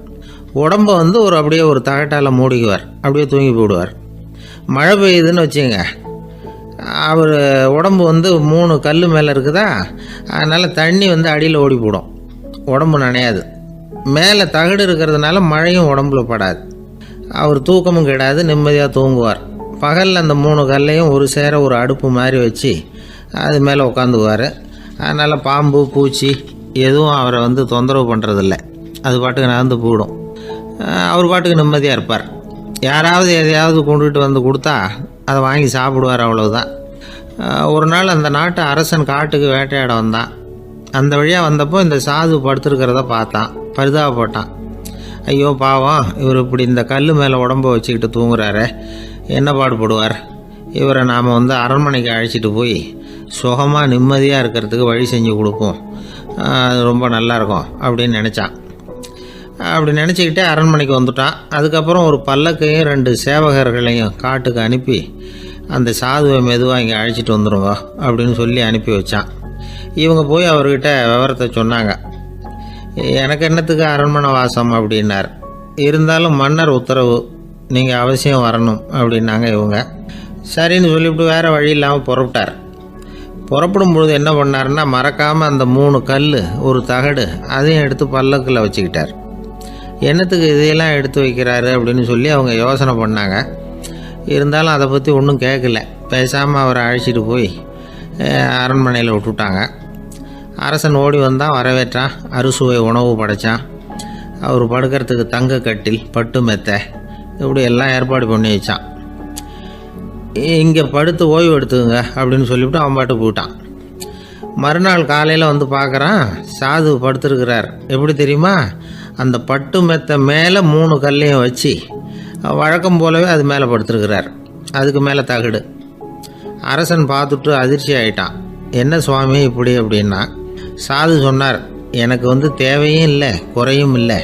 உடம்பை அப்படியே ஒரு தகட்டால் மூடிக்குவார், அப்படியே தூங்கி போடுவார். மழை பெய்யுதுன்னு வச்சுங்க, அவர் உடம்பு 3 கல் மேலே இருக்குதா, அதனால் தண்ணி அடியில் ஓடி போடும், உடம்பு நனையாது. மேலே தகடு இருக்கிறதுனால மழையும் உடம்புல படாது. அவர் தூக்கமும் கிடாது, நிம்மதியாக தூங்குவார். பகலில் அந்த 3 கல்லையும் ஒரு சேர ஒரு அடுப்பு மாதிரி வச்சு அது மேலே உட்காந்துக்குவார். அதனால் பாம்பு பூச்சி எதுவும் அவரை தொந்தரவு பண்ணுறதில்ல, அது பாட்டுக்கு நடந்து போயிடும். அவர் பாட்டுக்கு நிம்மதியாக இருப்பார். யாராவது எதையாவது கொண்டுகிட்டு கொடுத்தா அதை வாங்கி சாப்பிடுவார், அவ்வளவுதான். ஒரு நாள் அந்த நாட்டு அரசன் காட்டுக்கு வேட்டையாட வந்தான். அந்த வழியாக வந்தப்போ இந்த சாது படுத்துருக்கிறத பார்த்தான், பரிதாபப்பட்டான். ஐயோ பாவம், இவர் இப்படி இந்த கல் மேலே உடம்ப வச்சுக்கிட்டு தூங்குறாரு, என்ன பாடுபடுவார், இவரை நாம் அரண்மனைக்கு அழைச்சிட்டு போய் சுகமாக நிம்மதியாக இருக்கிறதுக்கு வழி செஞ்சு கொடுப்போம், அது ரொம்ப நல்லாயிருக்கும் அப்படின்னு நினச்சான். அப்படி நினச்சிக்கிட்டே அரண்மனைக்கு வந்துட்டான். அதுக்கப்புறம் ஒரு பல்லக்கையும் 2 சேவகர்களையும் காட்டுக்கு அனுப்பி அந்த சாதுவை மெதுவாக இங்கே அழைச்சிட்டு வந்துடுங்க அப்படின்னு சொல்லி அனுப்பி வச்சான். இவங்க போய் அவர்கிட்ட விவரத்தை சொன்னாங்க. எனக்கு என்னத்துக்கு அரண்மனை வாசம் அப்படின்னார். இருந்தாலும் மன்னர் உத்தரவு, நீங்கள் அவசியம் வரணும் அப்படின்னாங்க இவங்க. சரின்னு சொல்லிவிட்டு வேறு வழி இல்லாமல் புறப்பட்டார். புறப்படும் பொழுது என்ன பண்ணார்னா, மறக்காமல் அந்த 3 கல் ஒரு தகடு அதையும் எடுத்து பல்லக்கில் வச்சுக்கிட்டார். என்னத்துக்கு இதையெல்லாம் எடுத்து வைக்கிறாரு அப்படின்னு சொல்லி அவங்க யோசனை பண்ணாங்க. இருந்தாலும் அதை பற்றி ஒன்றும் கேட்கல. பேசாமல் அவரை அழைச்சிட்டு போய் அரண்மனையில் விட்டுட்டாங்க. அரசன் ஓடி வந்தான், வரவேற்றான், அறுசுவை உணவு படைத்தான். அவர் படுக்கிறதுக்கு தங்க கட்டில், பட்டு மெத்தை, இப்படி எல்லாம் ஏற்பாடு பண்ணி வச்சான். இங்கே படுத்து ஓய்வு எடுத்துக்குங்க அப்படின்னு சொல்லிவிட்டு அவன் பாட்டு போயிட்டான். மறுநாள் காலையில் பார்க்குறான், சாது படுத்துருக்கிறார். எப்படி தெரியுமா, அந்த பட்டு மெத்தை மேலே 3 கல்லையும் வச்சு வழக்கம் போலவே அது மேலே படுத்துருக்கிறார். அதுக்கு மேலே தகடு. அரசன் பார்த்துட்டு அதிர்ச்சி ஆகிட்டான். என்ன சுவாமி இப்படி அப்படின்னா, சாது சொன்னார், எனக்கு தேவையும் இல்லை குறையும் இல்லை,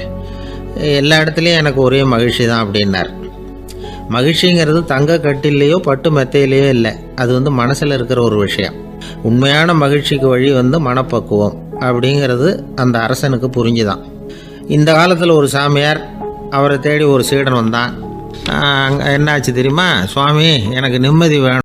எல்லா இடத்துலையும் எனக்கு ஒரே மகிழ்ச்சி தான் அப்படின்னார். மகிழ்ச்சிங்கிறது தங்க கட்டிலேயோ பட்டு மெத்தையிலேயோ இல்லை, அது மனசில் இருக்கிற ஒரு விஷயம். உண்மையான மகிழ்ச்சிக்கு வழி மனப்பக்குவம் அப்படிங்கிறது அந்த அரசனுக்கு புரிஞ்சுதான். இந்த காலத்தில் ஒரு சாமியார், அவரை தேடி ஒரு சீடன் வந்தான். என்னாச்சு தெரியுமா, சுவாமி எனக்கு நிம்மதி வேணும்